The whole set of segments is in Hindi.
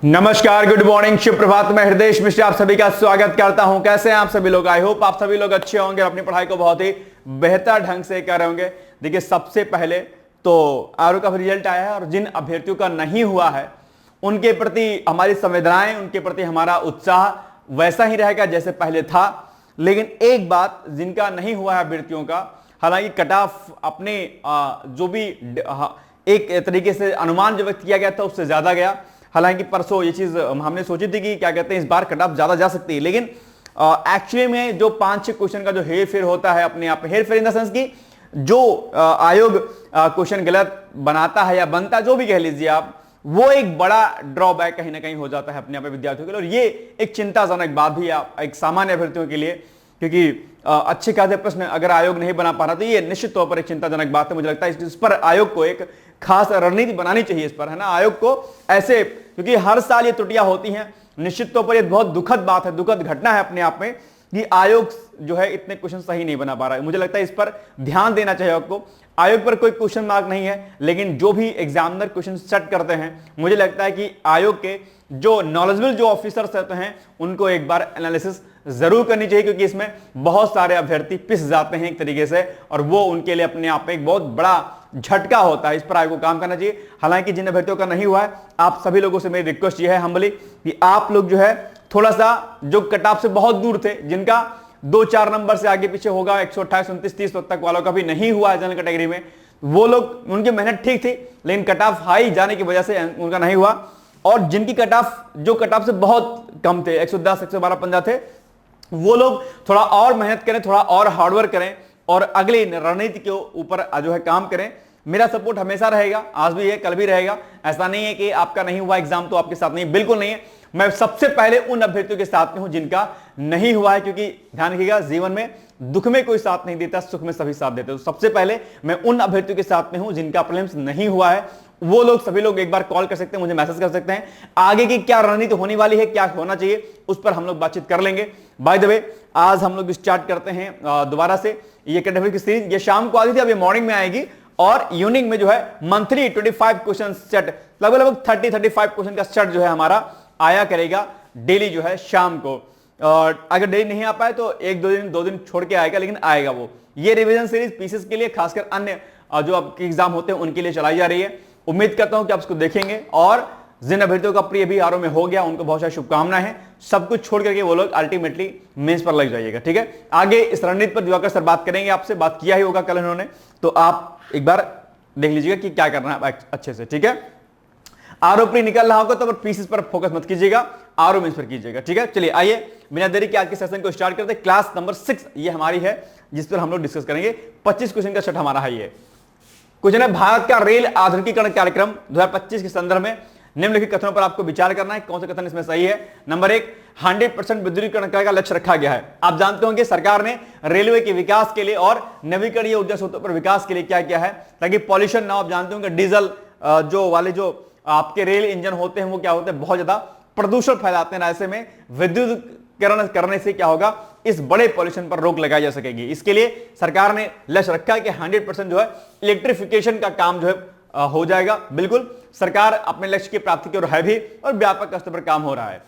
नमस्कार, गुड मॉर्निंग, शुभ प्रभात। मैं हृदय मिश्र आप सभी का स्वागत करता हूं। कैसे हैं आप सभी लोग? आई होप आप सभी लोग अच्छे होंगे, अपनी पढ़ाई को बहुत ही बेहतर ढंग से कर रहे होंगे। देखिए, सबसे पहले तो आरओ का रिजल्ट आया है और जिन अभ्यर्थियों का नहीं हुआ है उनके प्रति हमारी संवेदनाएं, उनके प्रति हमारा उत्साह वैसा ही रहेगा जैसे पहले था। लेकिन एक बात, जिनका नहीं हुआ है अभ्यर्थियों का, हालांकि कट ऑफ अपने जो भी एक तरीके से अनुमान जो व्यक्त किया गया था उससे ज्यादा गया। हालांकि परसों ये चीज हमने सोची थी कि क्या कहते हैं, इस बार कट ऑफ ज्यादा जा सकती है, लेकिन एक्चुअली में जो 5-6 क्वेश्चन का जो हेर फेर होता है, अपने आप हेर फेर इन द सेंस की जो आयोग क्वेश्चन गलत बनाता है या बनता, जो भी कह लीजिए आप, वो एक बड़ा ड्रॉबैक कहीं ना कहीं हो जाता है अपने आप विद्यार्थियों के लिए। और ये एक चिंताजनक बात भी है एक सामान्य अभ्यर्थियों के लिए, क्योंकि अच्छे खासे प्रश्न अगर आयोग नहीं बना पा रहा तो ये निश्चित तौर पर एक चिंताजनक बात है। मुझे लगता है इस पर आयोग को एक खास रणनीति बनानी चाहिए इस पर, है ना, आयोग को ऐसे, क्योंकि हर साल ये त्रुटियां होती हैं। निश्चित तौर पर ये बहुत दुखद बात है, दुखद घटना है अपने आप में कि आयोग जो है इतने क्वेश्चन सही नहीं बना पा रहा है। मुझे लगता है इस पर ध्यान देना चाहिए आपको। आयोग पर कोई क्वेश्चन मार्क नहीं है, लेकिन जो भी एग्जामिनर क्वेश्चन सेट करते हैं, मुझे लगता है कि आयोग के जो नॉलेजेबल जो ऑफिसर्स रहते हैं उनको एक बार एनालिसिस जरूर करनी चाहिए, क्योंकि इसमें बहुत सारे अभ्यर्थी पिस जाते हैं एक तरीके से, और वो उनके लिए अपने आप में एक बहुत बड़ा झटका होता है। इस पर आयोग को काम करना चाहिए। हालांकि जिन अभ्यर्थियों का नहीं हुआ है, आप सभी लोगों से मेरी रिक्वेस्ट ये है हम्बली कि आप लोग जो है थोड़ा सा जो कट ऑफ से बहुत दूर थे, जिनका 2-4 नंबर से आगे पीछे होगा, 128, 29, 30 तक वालों का भी नहीं हुआ है जनरल कैटेगरी में, वो लोग, उनकी मेहनत ठीक थी, लेकिन कट ऑफ हाई जाने की वजह से उनका नहीं हुआ। और जिनकी कट ऑफ जो कट ऑफ से बहुत कम थे, 110, 112, 15 थे, वो लोग थोड़ा और मेहनत करें, थोड़ा और हार्डवर्क करें और अगली रणनीति के ऊपर जो है काम करें। मेरा सपोर्ट हमेशा रहेगा, आज भी है, कल भी रहेगा। ऐसा नहीं है कि आपका नहीं हुआ एग्जाम तो आपके साथ नहीं, बिल्कुल नहीं है। मैं सबसे पहले उन अभ्यर्थियों के साथ में हूं जिनका नहीं हुआ है, क्योंकि ध्यान रखिएगा, जीवन में दुख में कोई साथ नहीं देता, सुख में सभी साथ देते। तो सबसे पहले मैं उन अभ्यर्थियों के साथ में हूं जिनका प्रीलिम्स नहीं हुआ है। वो लोग, सभी लोग एक बार कॉल कर सकते हैं, मुझे मैसेज कर सकते हैं, आगे की क्या रणनीति होने वाली है, क्या होना चाहिए, उस पर हम लोग बातचीत कर लेंगे। बाय द वे, आज हम लोग स्टार्ट करते हैं दोबारा से ये कैटेगरी की सीरीज। ये शाम को आती थी, अब ये मॉर्निंग में आएगी, और इवनिंग में जो है मंथली 25 क्वेश्चन सेट, लगभग 30-35 क्वेश्चन का सेट जो है हमारा आया करेगा डेली जो है शाम को। और अगर डेली नहीं आ पाए तो 1-2 दिन छोड़ के आएगा, लेकिन आएगा वो। ये रिवीजन सीरीज पीसीएस के लिए, खासकर अन्य जो आपके एग्जाम होते हैं उनके लिए चलाई जा रही है। उम्मीद करता हूं कि आप इसको देखेंगे, और जिन अभ्यर्थियों का प्री अभी आरओ में हो गया उनको बहुत सारी शुभकामनाएं हैं। सब कुछ छोड़ करके वो लोग अल्टीमेटली मेंस पर लग जाइएगा, ठीक है। आगे इस रणनीति पर दिवाकर सर बात करेंगे, आपसे बात किया ही होगा कल उन्होंने, तो आप एक बार देख लीजिएगा कि क्या करना है अच्छे से, ठीक है। आरओ प्री निकल रहा होगा तो पीसीएस पर फोकस मत कीजिएगा, आरओ मेंस पर कीजिएगा, ठीक है। चलिए आइए बिना देरी के आज के सेशन को स्टार्ट करते हैं। क्लास नंबर 6 ये हमारी है, जिस पर हम लोग डिस्कस करेंगे। 25 क्वेश्चन का सेट हमारा है। ये क्वेश्चन है, भारत का रेल आधुनिकीकरण कार्यक्रम 2025 के संदर्भ में निम्नलिखित कथनों पर आपको विचार करना है। कौन सा कथन इसमें सही है? नंबर 1, 100% विद्युतीकरण का लक्ष्य रखा गया है। आप जानते होंगे सरकार ने रेलवे के विकास के लिए और नवीकरणीय ऊर्जा स्रोतों पर विकास के लिए क्या किया है, ताकि पॉल्यूशन ना हो। आप जानते होंगे डीजल जो वाले जो आपके रेल इंजन होते हैं वो क्या होते हैं, बहुत ज्यादा प्रदूषण फैलाते हैं। ऐसे में विद्युतीकरण करने से क्या होगा, इस बड़े पॉल्यूशन पर रोक लगाई जा सकेगी। इसके लिए सरकार ने लक्ष्य रखा है कि 100% जो है इलेक्ट्रिफिकेशन का काम जो है हो जाएगा। बिल्कुल सरकार अपने लक्ष्य की प्राप्ति की ओर है भी, और व्यापक स्तर पर काम हो रहा है।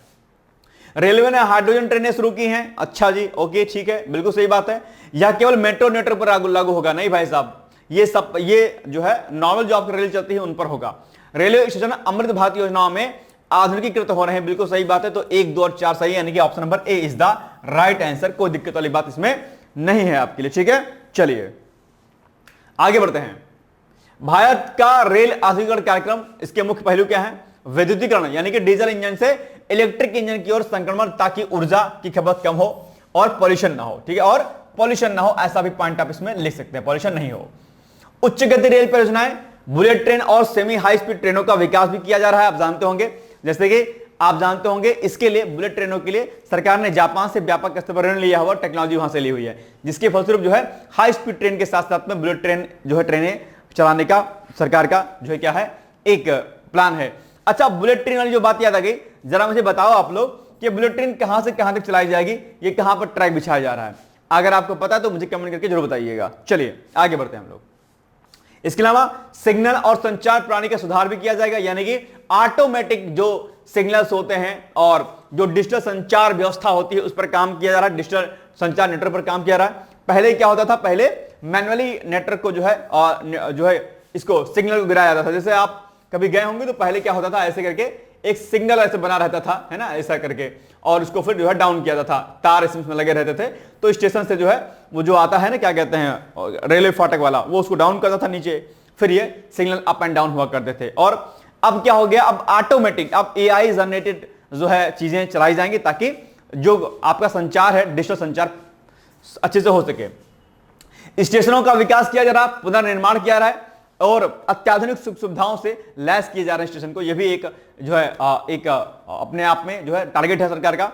रेलवे ने हाइड्रोजन ट्रेनें शुरू की हैं। अच्छा जी, ओके, ठीक है, बिल्कुल सही बात है। यह केवल मेट्रो नेटवर्क पर लागू होगा? नहीं भाई साहब, ये जो है नॉर्मल जो आपकी रेल चलती है उन पर होगा। रेलवे स्टेशन अमृत भारत योजनाओं में आधुनिकीकृत हो रहे हैं। बिल्कुल सही बात है। तो 1, 2 और 4 सही है, यानी कि option number A is the right answer. कोई दिक्कत वाली बात इसमें नहीं है आपके लिए, ठीक है। चलिए आगे बढ़ते हैं। भारत का रेल आधुनिकीकरण कार्यक्रम, इसके मुख्य पहलू क्या है? विद्युतीकरण, यानी कि डीजल इंजन से इलेक्ट्रिक इंजन की ओर संक्रमण, ताकि ऊर्जा की खपत कम हो और पॉल्यूशन ना हो, ठीक है। और पॉल्यूशन ना हो, ऐसा भी पॉइंट आप इसमें लिख सकते हैं, पॉल्यूशन नहीं हो। उच्च गति रेल परियोजनाएं, बुलेट ट्रेन और सेमी हाई स्पीड ट्रेनों का विकास भी किया जा रहा है। आप जानते होंगे, जैसे कि आप जानते होंगे, इसके लिए बुलेट ट्रेनों के लिए सरकार ने जापान से व्यापक स्तर पर ऋण लिया हुआ, टेक्नोलॉजी वहां से ली हुई है, जिसके फलस्वरूप जो है हाई स्पीड ट्रेन के साथ साथ में बुलेट ट्रेन जो है ट्रेनें चलाने का सरकार का जो है क्या है, एक प्लान है। अच्छा, बुलेट ट्रेन वाली जो बात याद आ गई, जरा मुझे बताओ आप लोग कि बुलेट ट्रेन कहां से कहां तक चलाई जाएगी, ये कहां पर ट्रैक बिछाया जा रहा है? अगर आपको पता है तो मुझे कमेंट करके जरूर बताइएगा। चलिए आगे बढ़ते हैं हम लोग। इसके अलावा सिग्नल और संचार प्रणाली का सुधार भी किया जाएगा, यानी कि ऑटोमेटिक जो सिग्नल्स होते हैं और जो डिजिटल संचार व्यवस्था होती है उस पर काम किया जा रहा है, डिजिटल संचार नेटवर्क पर काम किया जा रहा है। पहले क्या होता था, पहले मैन्युअली नेटवर्क को जो है इसको सिग्नल को गिराया जाता था। जैसे आप कभी गए होंगे तो पहले क्या होता था, ऐसे करके एक सिग्नल ऐसे बना रहता था, है ना, ऐसा करके, और उसको फिर जो है डाउन किया जाता था, तार इसमें लगे रहते थे। तो स्टेशन से जो है वो जो आता है ना, क्या कहते हैं, रेलवे फाटक वाला, वो उसको डाउन करता था नीचे, फिर ये सिग्नल अप एंड डाउन हुआ करते थे। और अब क्या हो गया, अब ऑटोमेटिक, अब एआई जनरेटेड जो है चीजें चलाई जाएंगी ताकि जो आपका संचार है, डिजिटल संचार अच्छे से हो सके। स्टेशनों का विकास किया जा रहा है, पुनर्निर्माण किया जा रहा है और अत्याधुनिक सुख सुविधाओं से लैस किए जा रहे हैं स्टेशन को। यह भी एक जो है एक अपने आप में जो है टारगेट है सरकार का।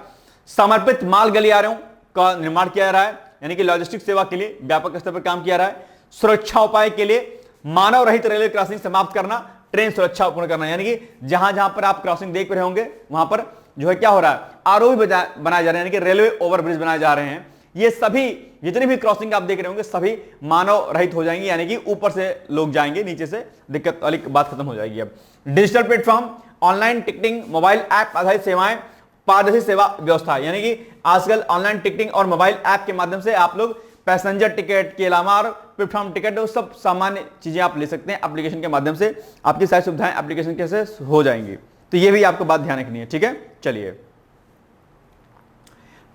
समर्पित माल गलियारों का निर्माण किया जा रहा है, यानी कि लॉजिस्टिक सेवा के लिए व्यापक स्तर पर काम किया जा रहा है। सुरक्षा उपाय के लिए मानव रहित रेलवे क्रॉसिंग समाप्त करना, ट्रेन सुरक्षा पूर्ण करना, यानी कि जहां जहां पर आप क्रॉसिंग देख रहे होंगे वहां पर जो है क्या हो रहा है, आरओबी बनाए जा रहे हैं, यानी कि रेलवे ओवरब्रिज बनाए जा रहे हैं। ये सभी जितनी भी क्रॉसिंग आप देख रहे होंगे सभी मानव रहित हो जाएंगे, यानी कि ऊपर से लोग जाएंगे, नीचे से दिक्कत वाली बात खत्म हो जाएगी। अब digital platform, online ticketing, mobile app आधारित सेवाएं, पारदर्शी सेवा व्यवस्था, यानी कि आजकल ऑनलाइन टिकटिंग और मोबाइल ऐप के माध्यम से आप लोग पैसेंजर टिकट के अलावा और प्लेटफॉर्म टिकट, वो सब सामान्य चीजें आप ले सकते हैं एप्लीकेशन के माध्यम से। आपकी सारी सुविधाएं एप्लीकेशन के से हो जाएंगी। तो ये भी आपको बात ध्यान रखनी है, ठीक है। चलिए,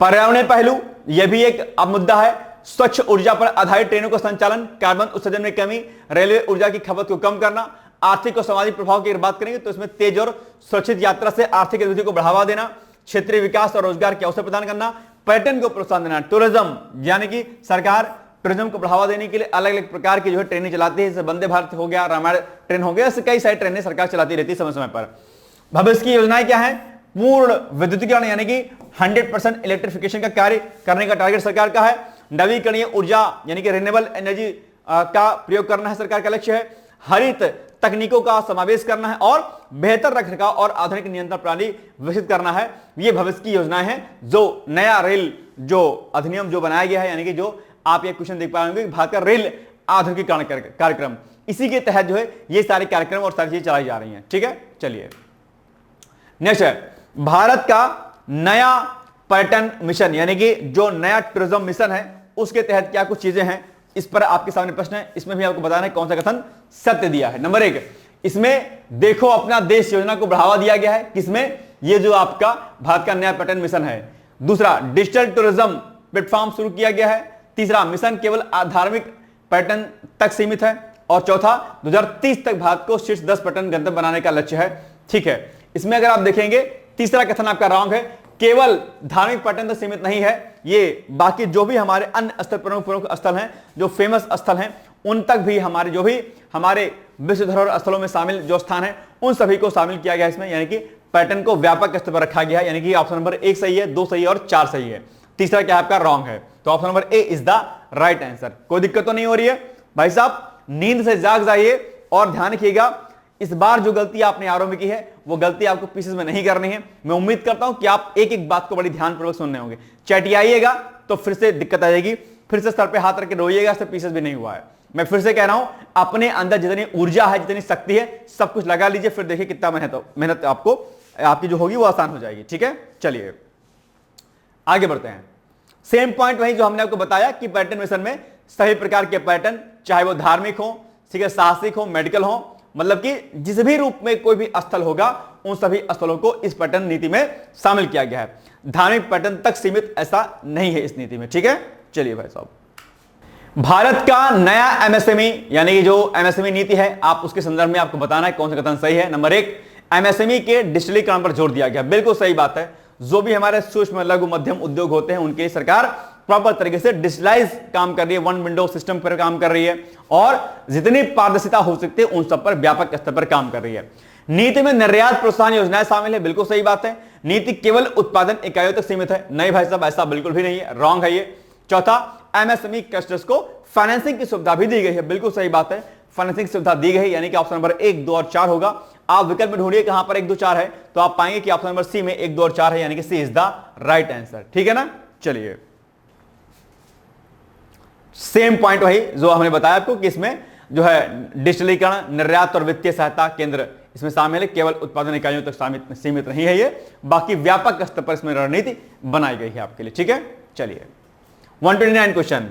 पर्यावरणीय पहलू, यह भी एक अब मुद्दा है। स्वच्छ ऊर्जा पर आधारित ट्रेनों का संचालन, कार्बन उत्सर्जन में कमी, रेलवे ऊर्जा की खपत को कम करना, आर्थिक और सामाजिक प्रभाव की बात करेंगे तो इसमें तेज और सुरक्षित यात्रा से आर्थिक गतिविधि को बढ़ावा देना, क्षेत्रीय विकास और रोजगार के अवसर प्रदान करना, पर्यटन को प्रोत्साहन देना, टूरिज्म, यानी कि सरकार टूरिज्म को बढ़ावा देने के लिए अलग अलग प्रकार की जो है ट्रेनें चलाती है, जैसे वंदे भारत हो गया, रामायण ट्रेन हो गया, ऐसे कई सारी ट्रेनें सरकार चलाती रहती है समय समय पर। भविष्य की योजनाएं क्या है, पूर्ण विद्युतीकरण, यानी कि 100% इलेक्ट्रिफिकेशन का कार्य करने का टारगेट सरकार का है। नवीकरणीय ऊर्जा यानी कि रिन्यूएबल एनर्जी का प्रयोग करना है सरकार का लक्ष्य है। हरित तकनीकों का समावेश करना है और बेहतर रखरखाव और आधुनिक नियंत्रण प्रणाली विकसित करना है। ये भविष्य की योजनाएं हैं। जो नया रेल जो अधिनियम जो बनाया गया है, यानी कि जो आप ये क्वेश्चन देख पाएंगे, भारत का रेल आधुनिकीकरण कार्यक्रम, इसी के तहत जो है ये सारे कार्यक्रम और सारी चीजें चलाई जा रही हैं, ठीक है। चलिए, नेक्स्ट है भारत का नया पर्यटन मिशन, यानी कि जो नया टूरिज्म मिशन है उसके तहत क्या कुछ चीजें हैं, इस पर आपके सामने प्रश्न है। इसमें भी आपको बताना है कौन सा कथन सत्य दिया है। नंबर 1, इसमें देखो अपना देश योजना को बढ़ावा दिया गया है। किसमें? ये जो आपका भारत का नया पर्यटन मिशन है। दूसरा, डिजिटल टूरिज्म प्लेटफॉर्म शुरू किया गया है। तीसरा, मिशन केवल धार्मिक पर्यटन तक सीमित है। और चौथा, 2030 तक भारत को शीर्ष 10 पर्यटन गंतव्य बनाने का लक्ष्य है, ठीक है। इसमें अगर आप देखेंगे तीसरा कथन आपका रॉन्ग है, केवल धार्मिक पर्यटन तक सीमित नहीं है, ये बाकी जो भी हमारे अन्य स्थल, प्रमुख स्थल हैं, जो फेमस स्थल हैं, उन तक भी हमारे जो भी हमारे विश्व धरोहर स्थलों में शामिल जो स्थान है उन सभी को शामिल किया गया इसमें, यानी कि पर्यटन को व्यापक स्तर पर रखा गया है। यानी कि ऑप्शन नंबर 1 सही है, 2 सही है और 4 सही है। तीसरा क्या आपका रॉन्ग है, तो option number A is the right answer. कोई दिक्कत तो नहीं हो रही है भाई साहब, नींद से जाग जाइए और ध्यान रखिएगा, इस बार जो गलती आपने आरओ में की है वो गलती आपको पीसेस में नहीं करनी है। मैं उम्मीद करता हूं कि आप एक एक बात को बड़ी ध्यानपूर्वक सुन रहे होंगे। चटियाइएगा तो फिर से दिक्कत आ जाएगी, फिर से सर पे हाथ रख के रोइएगा, इससे पीसेस भी नहीं हुआ है। मैं फिर से कह रहा हूं, अपने अंदर जितनी ऊर्जा है, जितनी शक्ति है, सब कुछ लगा लीजिए, फिर देखिए कितना मेहनत आपको आपकी जो होगी वो आसान हो जाएगी, ठीक है। चलिए आगे बढ़ते हैं। सेम पॉइंट वही जो हमने आपको बताया कि पर्यटन मिशन में सभी प्रकार के पर्यटन, चाहे वो धार्मिक हो, ठीक है, साहसिक हो, मेडिकल हो, मतलब कि जिस भी रूप में कोई भी स्थल होगा उन सभी स्थलों को इस पर्यटन नीति में शामिल किया गया है। धार्मिक पर्यटन तक सीमित ऐसा नहीं है इस नीति में, ठीक है। चलिए भाई साहब, भारत का नया एमएसएमई यानी कि जो एमएसएमई नीति है, आप उसके संदर्भ में आपको बताना है कौन सा कथन सही है। नंबर 1, एमएसएमई के डिजिटलीकरण पर जोर दिया गया, बिल्कुल सही बात है। जो भी हमारे सूक्ष्म लघु मध्यम उद्योग होते हैं उनके सरकार प्रॉपर तरीके से डिजिटलाइज काम कर रही है, वन विंडो सिस्टम पर काम कर रही है और जितनी पारदर्शिता हो सकती है उन सब पर व्यापक स्तर पर काम कर रही है। नीति में निर्यात प्रोत्साहन योजनाएं शामिल है, बिल्कुल सही बात है। नीति केवल उत्पादन इकाइयों तक सीमित है, नहीं भाई साहब ऐसा बिल्कुल भी नहीं है, रॉन्ग है ये। चौथा, एमएसएमई क्लस्टर्स को फाइनेंसिंग की सुविधा भी दी गई है, बिल्कुल सही बात है, फाइनेंसिंग सुविधा दी गई, यानी कि ऑप्शन नंबर 1, 2 और 4 होगा। आप विकल्प में ढूंढिए कहां पर 1, 2, 4 है, तो आप पाएंगे कि ऑप्शन नंबर सी में 1, 2 और 4 है, यानी कि सी इज द राइट आंसर, ठीक है ना। चलिए सेम पॉइंट वही जो हमने बताया आपको कि इसमें जो है डिजिटलीकरण, निर्यात और वित्तीय सहायता केंद्र इसमें शामिल है। केवल उत्पादन इकाइयों तक सीमित नहीं है ये, बाकी व्यापक स्तर पर इसमें रणनीति बनाई गई है आपके लिए। ठीक है, चलिए 129 क्वेश्चन।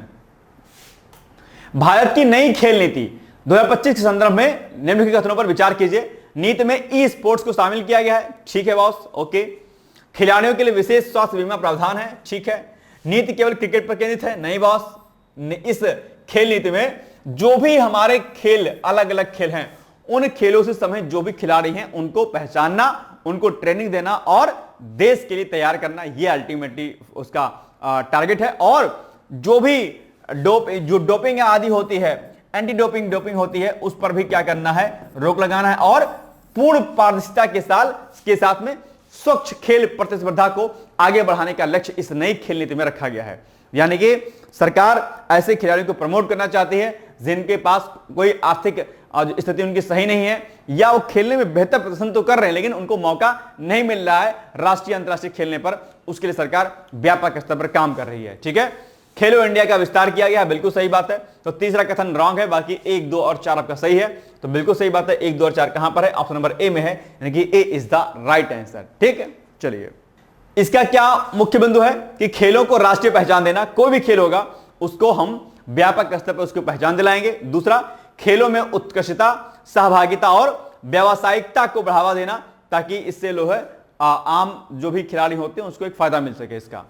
भारत की नई खेल नीति 2025 के संदर्भ में निम्नलिखित कथनों पर विचार कीजिए। नीति में ई स्पोर्ट्स को शामिल किया गया है, ठीक है बॉस, ओके। खिलाड़ियों के लिए विशेष स्वास्थ्य बीमा प्रावधान है, ठीक है। नीति केवल क्रिकेट पर केंद्रित है, नहीं बॉस। इस खेल नीति में जो भी हमारे खेल, अलग अलग खेल हैं, उन खेलों से संबंधित जो भी खिलाड़ी हैं उनको पहचानना, उनको ट्रेनिंग देना और देश के लिए तैयार करना, यह अल्टीमेटली उसका टारगेट है। और जो भी डोपिंग आदि होती है, एंटी डोपिंग होती है, उस पर भी क्या करना है, रोक लगाना है। और पूर्ण पारदर्शिता के साथ में स्वच्छ खेल प्रतिस्पर्धा को आगे बढ़ाने का लक्ष्य इस नई खेल नीति में रखा गया है। यानी कि सरकार ऐसे खिलाड़ियों को प्रमोट करना चाहती है जिनके पास कोई आर्थिक स्थिति उनकी सही नहीं है, या वो खेलने में बेहतर प्रदर्शन तो कर रहे हैं लेकिन उनको मौका नहीं मिल रहा है राष्ट्रीय अंतर्राष्ट्रीय खेलने पर, उसके लिए सरकार व्यापक स्तर पर काम कर रही है। ठीक है, खेलो इंडिया का विस्तार किया गया है, बिल्कुल सही बात है। तो तीसरा कथन रॉन्ग है, बाकी 1, 2 और 4 आपका सही है। तो बिल्कुल सही बात है, 1, 2 और 4 कहां पर है, ऑप्शन नंबर ए में है, यानी कि ए इज द राइट आंसर। ठीक है, चलिए इसका क्या मुख्य बिंदु है कि खेलों को राष्ट्रीय पहचान देना। कोई भी खेल होगा उसको हम व्यापक स्तर पर उसको पहचान दिलाएंगे। दूसरा, खेलों में उत्कृष्टता, सहभागिता और व्यावसायिकता को बढ़ावा देना, ताकि इससे लोग आम जो भी खिलाड़ी होते हैं उसको एक फायदा मिल सके। इसका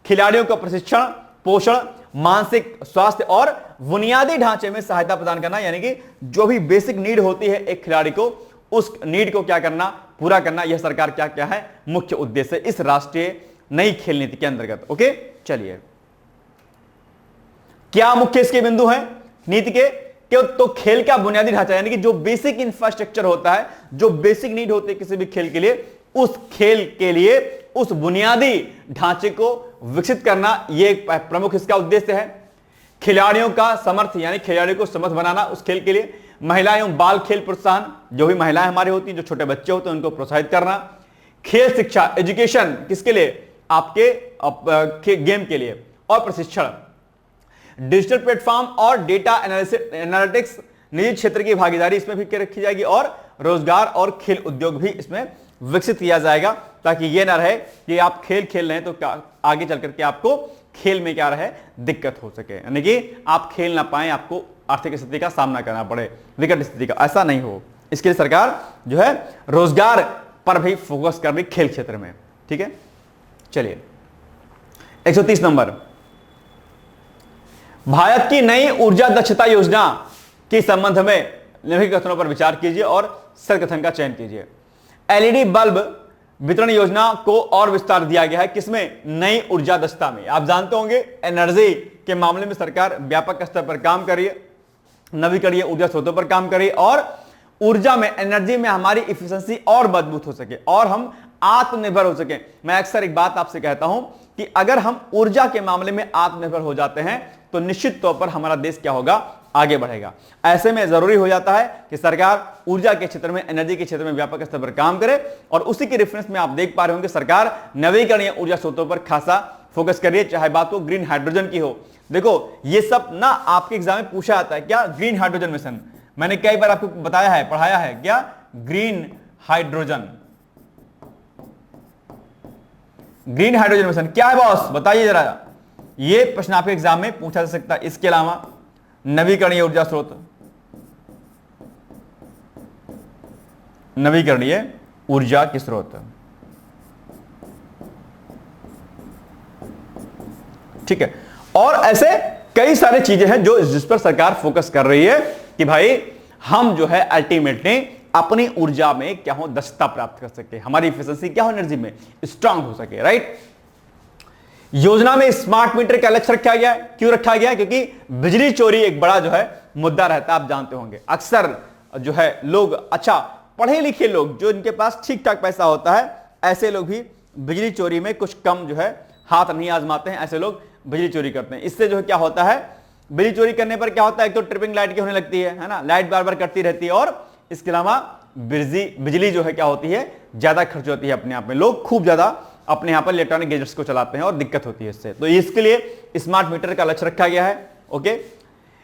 खिलाड़ियों को प्रशिक्षण, पोषण, मानसिक स्वास्थ्य और बुनियादी ढांचे में सहायता प्रदान करना, यानी कि जो भी बेसिक नीड होती है एक खिलाड़ी को, उस नीड को क्या करना, पूरा करना, यह सरकार क्या क्या है मुख्य उद्देश्य इस राष्ट्रीय नई खेल नीति के अंतर्गत। ओके, चलिए क्या मुख्य इसके बिंदु हैं नीति के? तो खेल का बुनियादी ढांचा, यानी कि जो बेसिक इंफ्रास्ट्रक्चर होता है, जो बेसिक नीड होती है किसी भी खेल के लिए, उस खेल के लिए उस बुनियादी ढांचे को विकसित करना, यह प्रमुख इसका उद्देश्य है। खिलाड़ियों का समर्थ, यानी खिलाड़ियों को समर्थ बनाना उस खेल के लिए। महिला एवं बाल खेल प्रोत्साहन, जो भी महिलाएं हमारी होती हैं, जो छोटे बच्चे होते हैं, उनको प्रोत्साहित करना। खेल शिक्षा, एजुकेशन, किसके लिए, आपके गेम के लिए। और प्रशिक्षण, डिजिटल प्लेटफॉर्म और डेटा एनालिटिक्स, निजी क्षेत्र की भागीदारी इसमें भी रखी जाएगी। और रोजगार और खेल उद्योग भी इसमें विकसित किया जाएगा, ताकि यह ना रहे कि आप खेल खेल रहे हैं तो आगे चल करके आपको खेल में क्या रहे, दिक्कत हो सके, यानी कि आप खेल ना पाए, आपको आर्थिक स्थिति का सामना करना पड़े, विकट स्थिति का, ऐसा नहीं हो। इसके लिए सरकार जो है रोजगार पर भी फोकस कर रही खेल क्षेत्र में। ठीक है, चलिए 130 नंबर, भारत की नई ऊर्जा दक्षता योजना के संबंध में निम्नलिखित कथनों पर विचार कीजिए और सही कथन का चयन कीजिए। एलईडी बल्ब वितरण योजना को और विस्तार दिया गया है, किसमें, नई ऊर्जा दक्षता में। आप जानते होंगे एनर्जी के मामले में सरकार व्यापक स्तर पर काम कर रही है, नवीकरणीय ऊर्जा स्रोतों पर काम कर रही है, और ऊर्जा में, एनर्जी में हमारी इफिशिएंसी और मजबूत हो सके और हम आत्मनिर्भर हो सके। मैं अक्सर एक बात आपसे कहता हूं कि अगर हम ऊर्जा के मामले में आत्मनिर्भर हो जाते हैं तो निश्चित तौर पर हमारा देश क्या होगा, आगे बढ़ेगा। ऐसे में जरूरी हो जाता है कि सरकार ऊर्जा के क्षेत्र में, एनर्जी के क्षेत्र में व्यापक स्तर पर काम करे। और उसी के रेफरेंस में आप देख पा रहे होंगे सरकार नवीकरणीय ऊर्जा स्रोतों पर खासा फोकस कर रही है, चाहे बात हो ग्रीन हाइड्रोजन की हो। देखो ये सब ना आपके एग्जाम में पूछा जाता है, क्या ग्रीन हाइड्रोजन मिशन, मैंने कई बार आपको बताया है, पढ़ाया है, क्या green hydrogen, green hydrogen mission क्या है बॉस, बताइए जरा। ये प्रश्न आपके एग्जाम में पूछा जा सकता है। इसके अलावा नवीकरणीय ऊर्जा स्रोत, नवीकरणीय ऊर्जा के स्रोत, ठीक है। और ऐसे कई सारे चीजें हैं जो जिस पर सरकार फोकस कर रही है कि भाई हम जो है अल्टीमेटली अपनी ऊर्जा में क्या हो, दक्षता प्राप्त कर सके, हमारी इफिशिएंसी क्या हो, एनर्जी में स्ट्रांग हो सके, राइट। योजना में स्मार्ट मीटर का लक्ष्य रखा गया है। क्यों रखा गया है? क्योंकि बिजली चोरी एक बड़ा जो है मुद्दा रहता है, आप जानते होंगे। अक्सर जो है लोग, अच्छा पढ़े लिखे लोग, जो इनके पास ठीक ठाक पैसा होता है, ऐसे लोग भी बिजली चोरी में कुछ कम जो है हाथ नहीं आजमाते हैं, ऐसे लोग बिजली चोरी करते हैं। इससे जो है क्या होता है, बिजली चोरी करने पर क्या होता है, एक तो ट्रिपिंग लाइट की होने लगती है ना, लाइट बार बार कटती रहती है, और इसके अलावा बिजली जो है क्या होती है, ज्यादा खर्च होती है अपने आप में। लोग खूब ज्यादा अपने यहां पर इलेक्ट्रॉनिक गैजेट्स को चलाते हैं और दिक्कत होती है इससे। तो इसके लिए स्मार्ट मीटर का लक्ष्य रखा गया है। ओके,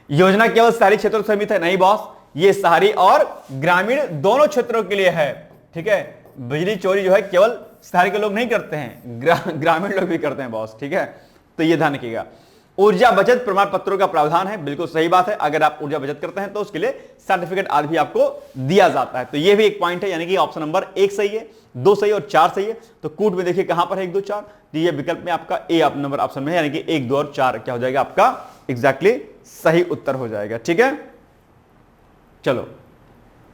योजना केवल शहरी क्षेत्रों से सीमित है? नहीं बॉस, ये शहरी और ग्रामीण दोनों क्षेत्रों के लिए है। ठीक है, बिजली चोरी जो है केवल शहर के लोग नहीं करते हैं, ग्रामीण लोग भी करते हैं बॉस। ठीक है, तो ये ध्यान रखिएगा। ऊर्जा बचत प्रमाण पत्रों का प्रावधान है, बिल्कुल सही बात है। अगर आप ऊर्जा बचत करते हैं तो उसके लिए सर्टिफिकेट आदि भी आपको दिया जाता है। तो ये भी एक पॉइंट है, यानी कि ऑप्शन नंबर 1 सही है, 2 सही और 4 सही है। तो कूट में देखिए कहां पर है 1 2 4, तो ये विकल्प में आपका ए नंबर ऑप्शन में है, यानी कि 1 2 और 4 क्या हो जाएगा आपका एग्जैक्टली सही उत्तर हो जाएगा। ठीक है, चलो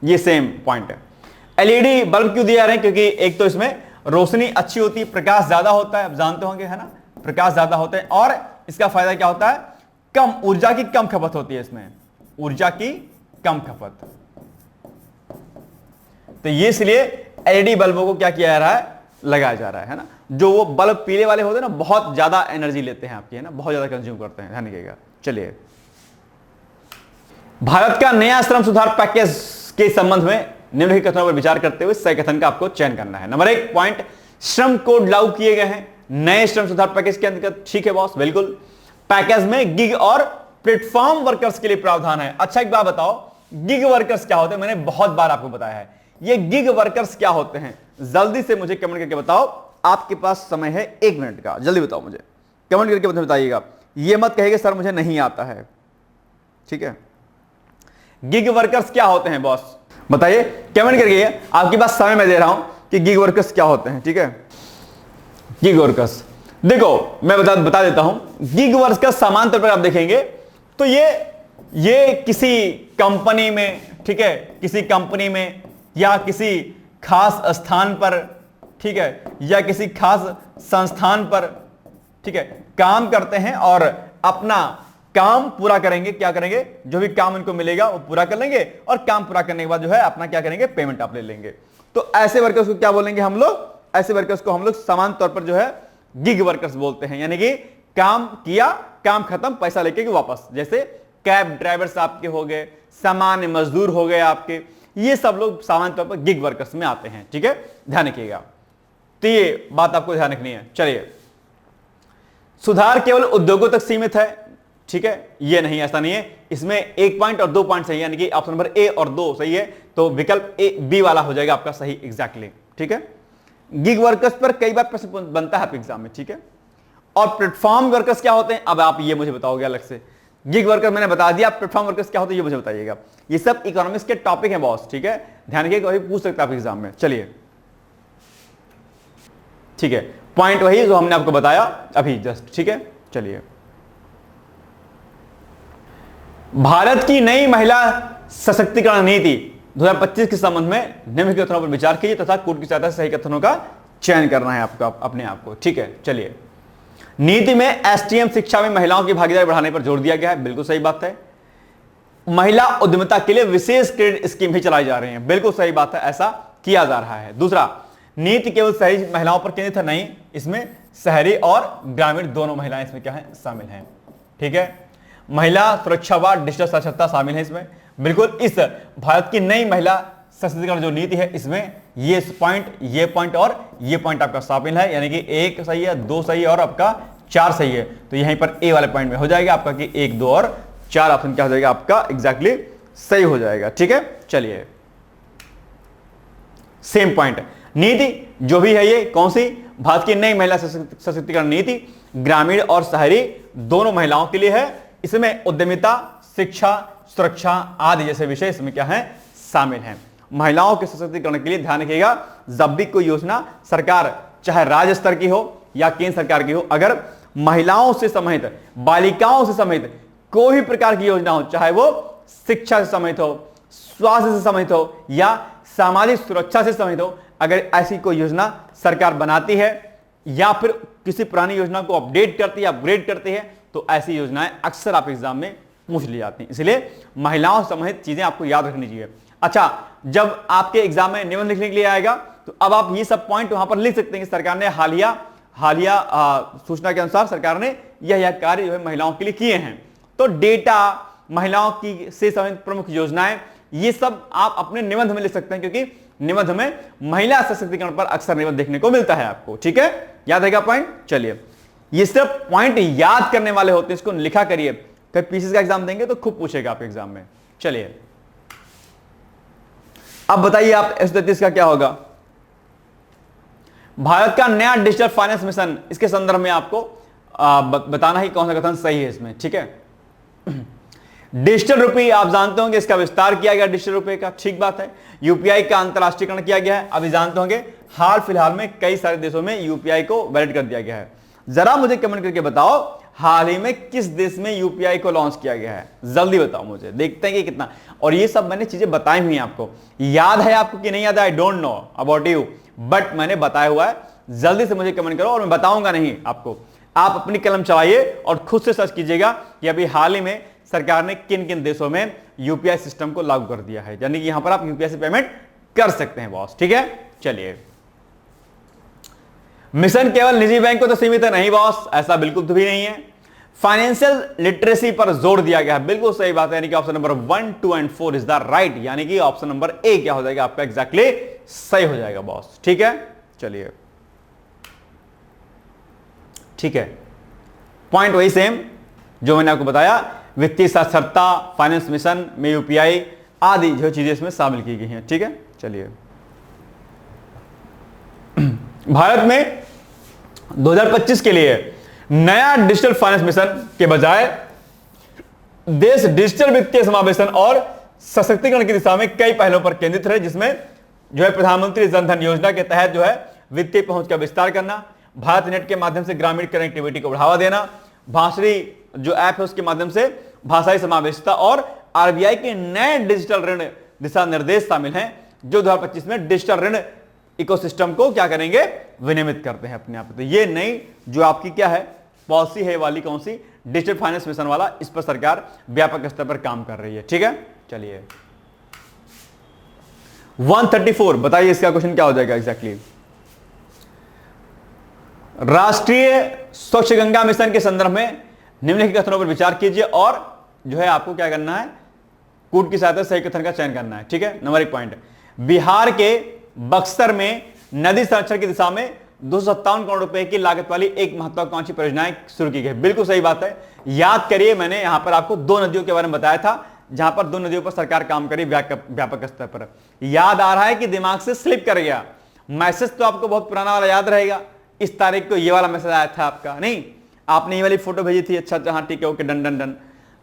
ये सेम पॉइंट है। एलईडी बल्ब क्यों दिए जा रहे हैं? क्योंकि एक तो इसमें रोशनी अच्छी होती है, प्रकाश ज्यादा होता है, आप जानते होंगे है ना, प्रकाश ज्यादा होते हैं। और इसका फायदा क्या होता है? कम ऊर्जा की कम खपत होती है इसमें, ऊर्जा की कम खपत। तो ये इसलिए एलईडी बल्बों को क्या किया जा रहा है? लगाया जा रहा है ना। जो वो बल्ब पीले वाले होते हैं ना, बहुत ज्यादा एनर्जी लेते हैं आपकी, है ना, बहुत ज्यादा कंज्यूम करते हैं, ध्यान रखिएगा। चलिए, भारत का नया श्रम सुधार पैकेज के संबंध में निम्नलिखित कथनों पर विचार करते हुए सही कथन का आपको चयन करना है। नंबर 1 पॉइंट, श्रम कोड लागू किए गए हैं नए श्रम सुधार पैकेज के अंतर्गत। ठीक है बॉस, बिल्कुल। पैकेज में गिग और प्लेटफॉर्म वर्कर्स के लिए प्रावधान है। अच्छा एक बात बताओ, गिग वर्कर्स क्या होते हैं? मैंने बहुत बार आपको बताया है, ये गिग वर्कर्स क्या होते हैं? जल्दी से मुझे कमेंट करके बताओ, आपके पास समय है 1 मिनट का, जल्दी बताओ मुझे, कमेंट करके बताइएगा। ये मत कहिएगा सर मुझे नहीं आता है। ठीक है, गिग वर्कर्स क्या होते हैं बॉस? बताइए कमेंट करके, आपके पास समय मैं दे रहा हूं कि गिग वर्कर्स क्या होते हैं। ठीक है, गिग वर्कर्स देखो मैं बता देता हूं। गिग वर्कर्स का सामान्य तौर पर आप देखेंगे तो ये किसी कंपनी में, ठीक है, किसी कंपनी में या किसी खास स्थान पर, ठीक है, या किसी खास संस्थान पर, ठीक है, काम करते हैं और अपना काम पूरा करेंगे। क्या करेंगे? जो भी काम इनको मिलेगा वो पूरा कर लेंगे और काम पूरा करने के बाद जो है अपना क्या करेंगे? पेमेंट आप ले लेंगे। तो ऐसे वर्कर्स को क्या बोलेंगे हम लोग? ऐसे वर्कर्स को हम लोग सामान्य तौर पर जो है गिग वर्कर्स बोलते हैं, यानी कि काम किया, काम खत्म, पैसा लेके वापस। जैसे कैब ड्राइवर्स आपके हो गए, सामान्य मजदूर हो गए आपके, ये सब लोग सामान्य तौर पर गिग वर्कर्स में आते हैं। ठीक है, ध्यान रखिएगा, तो ये बात आपको ध्यान रखनी है। चलिए, सुधार केवल उद्योगों तक सीमित है। ठीक है, ये नहीं, ऐसा नहीं है। इसमें 1 पॉइंट और 2 पॉइंट सही है, यानी कि ऑप्शन नंबर ए और 2 सही है। तो विकल्प ए बी वाला हो जाएगा आपका सही एग्जैक्टली। ठीक है, गिग वर्कर्स पर कई बार प्रश्न बनता है आपके एग्जाम में। ठीक है, और प्लेटफॉर्म वर्कर्स क्या होते हैं? अब आप ये मुझे बताओगे अलग से। गिग वर्कर मैंने बता दिया, प्लेटफॉर्म वर्कर्स क्या होते हैं ये मुझे बताइएगा। ये सब इकोनॉमिक्स के टॉपिक हैं बॉस। ठीक है, ध्यान रखिए, कभी पूछ सकता है आप एग्जाम में। चलिए, ठीक है, पॉइंट वही जो हमने आपको बताया अभी जस्ट। ठीक है, चलिए, भारत की नई महिला सशक्तिकरण नीति 2025 के संबंध में निम्नलिखित कथनों पर विचार कीजिए तथा कूट की सहायता से सही कथनों का चयन करना है आपको अपने आप को। ठीक है, चलिए, नीति में एसटीएम शिक्षा में महिलाओं की भागीदारी बढ़ाने पर जोर दिया गया है, बिल्कुल सही बात है। महिला उद्यमिता के लिए विशेष क्रेडिट स्कीम भी चलाई जा रही है, बिल्कुल सही बात है, ऐसा किया जा रहा है। दूसरा, नीति केवल शहरी महिलाओं पर केंद्रित है, नहीं, इसमें शहरी और ग्रामीण दोनों महिलाएं इसमें क्या है? शामिल हैं। ठीक है, महिला सुरक्षा व डिजिटल साक्षरता शामिल है इसमें, बिल्कुल। इस भारत की नई महिला सशक्तिकरण जो नीति है इसमें ये पॉइंट और ये पॉइंट आपका शामिल है, यानी कि 1 सही है, 2 सही है और आपका 4 सही है। तो यहीं पर ए वाले पॉइंट में हो जाएगा आपका कि 1 2 और 4 ऑप्शन क्या हो जाएगा आपका एग्जैक्टली सही हो जाएगा। ठीक है, चलिए, सेम पॉइंट, नीति जो भी है ये कौन सी? भारत की नई महिला सशक्तिकरण नीति ग्रामीण और शहरी दोनों महिलाओं के लिए है। इसमें उद्यमिता, शिक्षा, सुरक्षा आदि जैसे विषय इसमें क्या है? शामिल हैं। महिलाओं के सशक्तिकरण के लिए ध्यान रखिएगा, जब भी कोई योजना सरकार चाहे राज्य स्तर की हो या केंद्र सरकार की हो, अगर महिलाओं से संबंधित, बालिकाओं से संबंधित कोई भी प्रकार की योजना हो, चाहे वो शिक्षा से संबंधित हो, स्वास्थ्य से संबंधित हो या सामाजिक सुरक्षा से संबंधित हो, अगर ऐसी कोई योजना सरकार बनाती है या फिर किसी पुरानी योजना को अपडेट करती है, अपग्रेड करती है, तो ऐसी योजनाएं अक्सर आप एग्जाम में पूछ ली जाती हैं। इसलिए महिलाओं से संबंधित चीजें आपको याद रखनी चाहिए। अच्छा, जब आपके एग्जाम में निबंध लिखने के लिए आएगा तो अब आप ये सब पॉइंट वहां पर लिख सकते हैं कि सरकार ने हालिया सूचना के अनुसार सरकार ने यह कार्य जो है महिलाओं के लिए किए हैं। तो डेटा, महिलाओं की से संबंधित प्रमुख योजनाएं, ये सब आप अपने निबंध में लिख सकते हैं, क्योंकि निबंध में महिला सशक्तिकरण पर अक्सर निबंध देखने को मिलता है आपको। ठीक है, याद रहेगा पॉइंट। चलिए, ये सिर्फ पॉइंट याद करने वाले होते हैं, इसको लिखा करिए। फिर पीसीएस का एग्जाम देंगे तो खूब पूछेगा आपके एग्जाम में। चलिए अब बताइए आप S33 का क्या होगा। भारत का नया डिजिटल फाइनेंस मिशन, इसके संदर्भ में आपको बताना ही कौन सा कथन सही है इसमें, ठीक है। डिजिटल रुपये आप जानते होंगे, इसका विस्तार किया गया डिजिटल रुपये का, ठीक बात है। यूपीआई का अंतरराष्ट्रीयकरण किया गया है, अभी जानते होंगे हाल फिलहाल में कई सारे देशों में यूपीआई को वैलिड कर दिया गया है। जरा मुझे कमेंट करके बताओ हाल ही में किस देश में यूपीआई को लॉन्च किया गया है, जल्दी बताओ मुझे, देखते हैं कि कितना। और ये सब मैंने चीजें बताई हुई हैं आपको, याद है आपको कि नहीं याद है, I don't know about you, but मैंने बताया हुआ है। जल्दी से मुझे कमेंट करो और मैं बताऊंगा नहीं आपको। आप अपनी कलम चलाइए और खुद से सर्च कीजिएगा कि अभी हाल ही में सरकार ने किन किन देशों में यूपीआई सिस्टम को लागू कर दिया है, यानी कि यहां पर आप यूपीआई से पेमेंट कर सकते हैं बॉस, ठीक है। चलिए, मिशन केवल निजी बैंक को तो सीमित है नहीं बॉस, ऐसा बिल्कुल भी नहीं है। फाइनेंशियल लिटरेसी पर जोर दिया गया है, बिल्कुल सही बात है, यानी कि option number 1, 2 and 4 is the right, यानी कि ऑप्शन नंबर ए क्या हो जाएगा आपका एग्जैक्टली सही हो जाएगा बॉस, ठीक है। चलिए ठीक है, पॉइंट वही सेम जो मैंने आपको बताया, वित्तीय साक्षरता, फाइनेंस मिशन में यूपीआई आदि जो चीजें इसमें शामिल की गई हैं, ठीक है। चलिए, भारत में 2025 के लिए नया डिजिटल फाइनेंस मिशन के बजाय देश डिजिटल वित्तीय समावेशन और सशक्तिकरण की दिशा में कई पहलों पर केंद्रित है, जिसमें जो है प्रधानमंत्री जन धन योजना के तहत जो है वित्तीय पहुंच का विस्तार करना, भारत नेट के माध्यम से ग्रामीण कनेक्टिविटी को बढ़ावा देना, भाषणी जो ऐप है उसके माध्यम से भाषाई समावेशिता और आरबीआई के नए डिजिटल ऋण दिशा निर्देश शामिल हैं, जो 2025 में डिजिटल ऋण इकोसिस्टम को क्या करेंगे, विनियमित करते हैं अपने आप। तो ये नई जो आपकी क्या है पॉलिसी है वाली, कौन सी, डिजिटल फाइनेंस मिशन वाला, इस पर सरकार व्यापक स्तर पर काम कर रही है, ठीक है। चलिए 134 बताइए इसका क्वेश्चन क्या हो जाएगा एग्जैक्टली। राष्ट्रीय स्वच्छ गंगा मिशन के संदर्भ में निम्नलिखित कथनों पर विचार कीजिए और जो है आपको क्या करना है, कूट की सहायता से सही कथन का चयन करना है, ठीक है। नंबर 1 पॉइंट, बिहार के बक्सर में नदी संरक्षण की दिशा में 257 करोड़ रुपए की लागत वाली एक महत्वाकांक्षी परियोजनाएं शुरू की गई, बिल्कुल सही बात है। याद करिए, मैंने यहां पर आपको 2 नदियों के बारे में बताया था, जहां पर 2 नदियों पर सरकार काम करी व्यापक स्तर पर। याद आ रहा है कि दिमाग से स्लिप कर गया, मैसेज तो आपको बहुत पुराना वाला याद रहेगा, इस तारीख को ये वाला मैसेज आया था आपका, नहीं आपने ये वाली फोटो भेजी थी, अच्छा हाँ ठीक है ओके डन डन डन,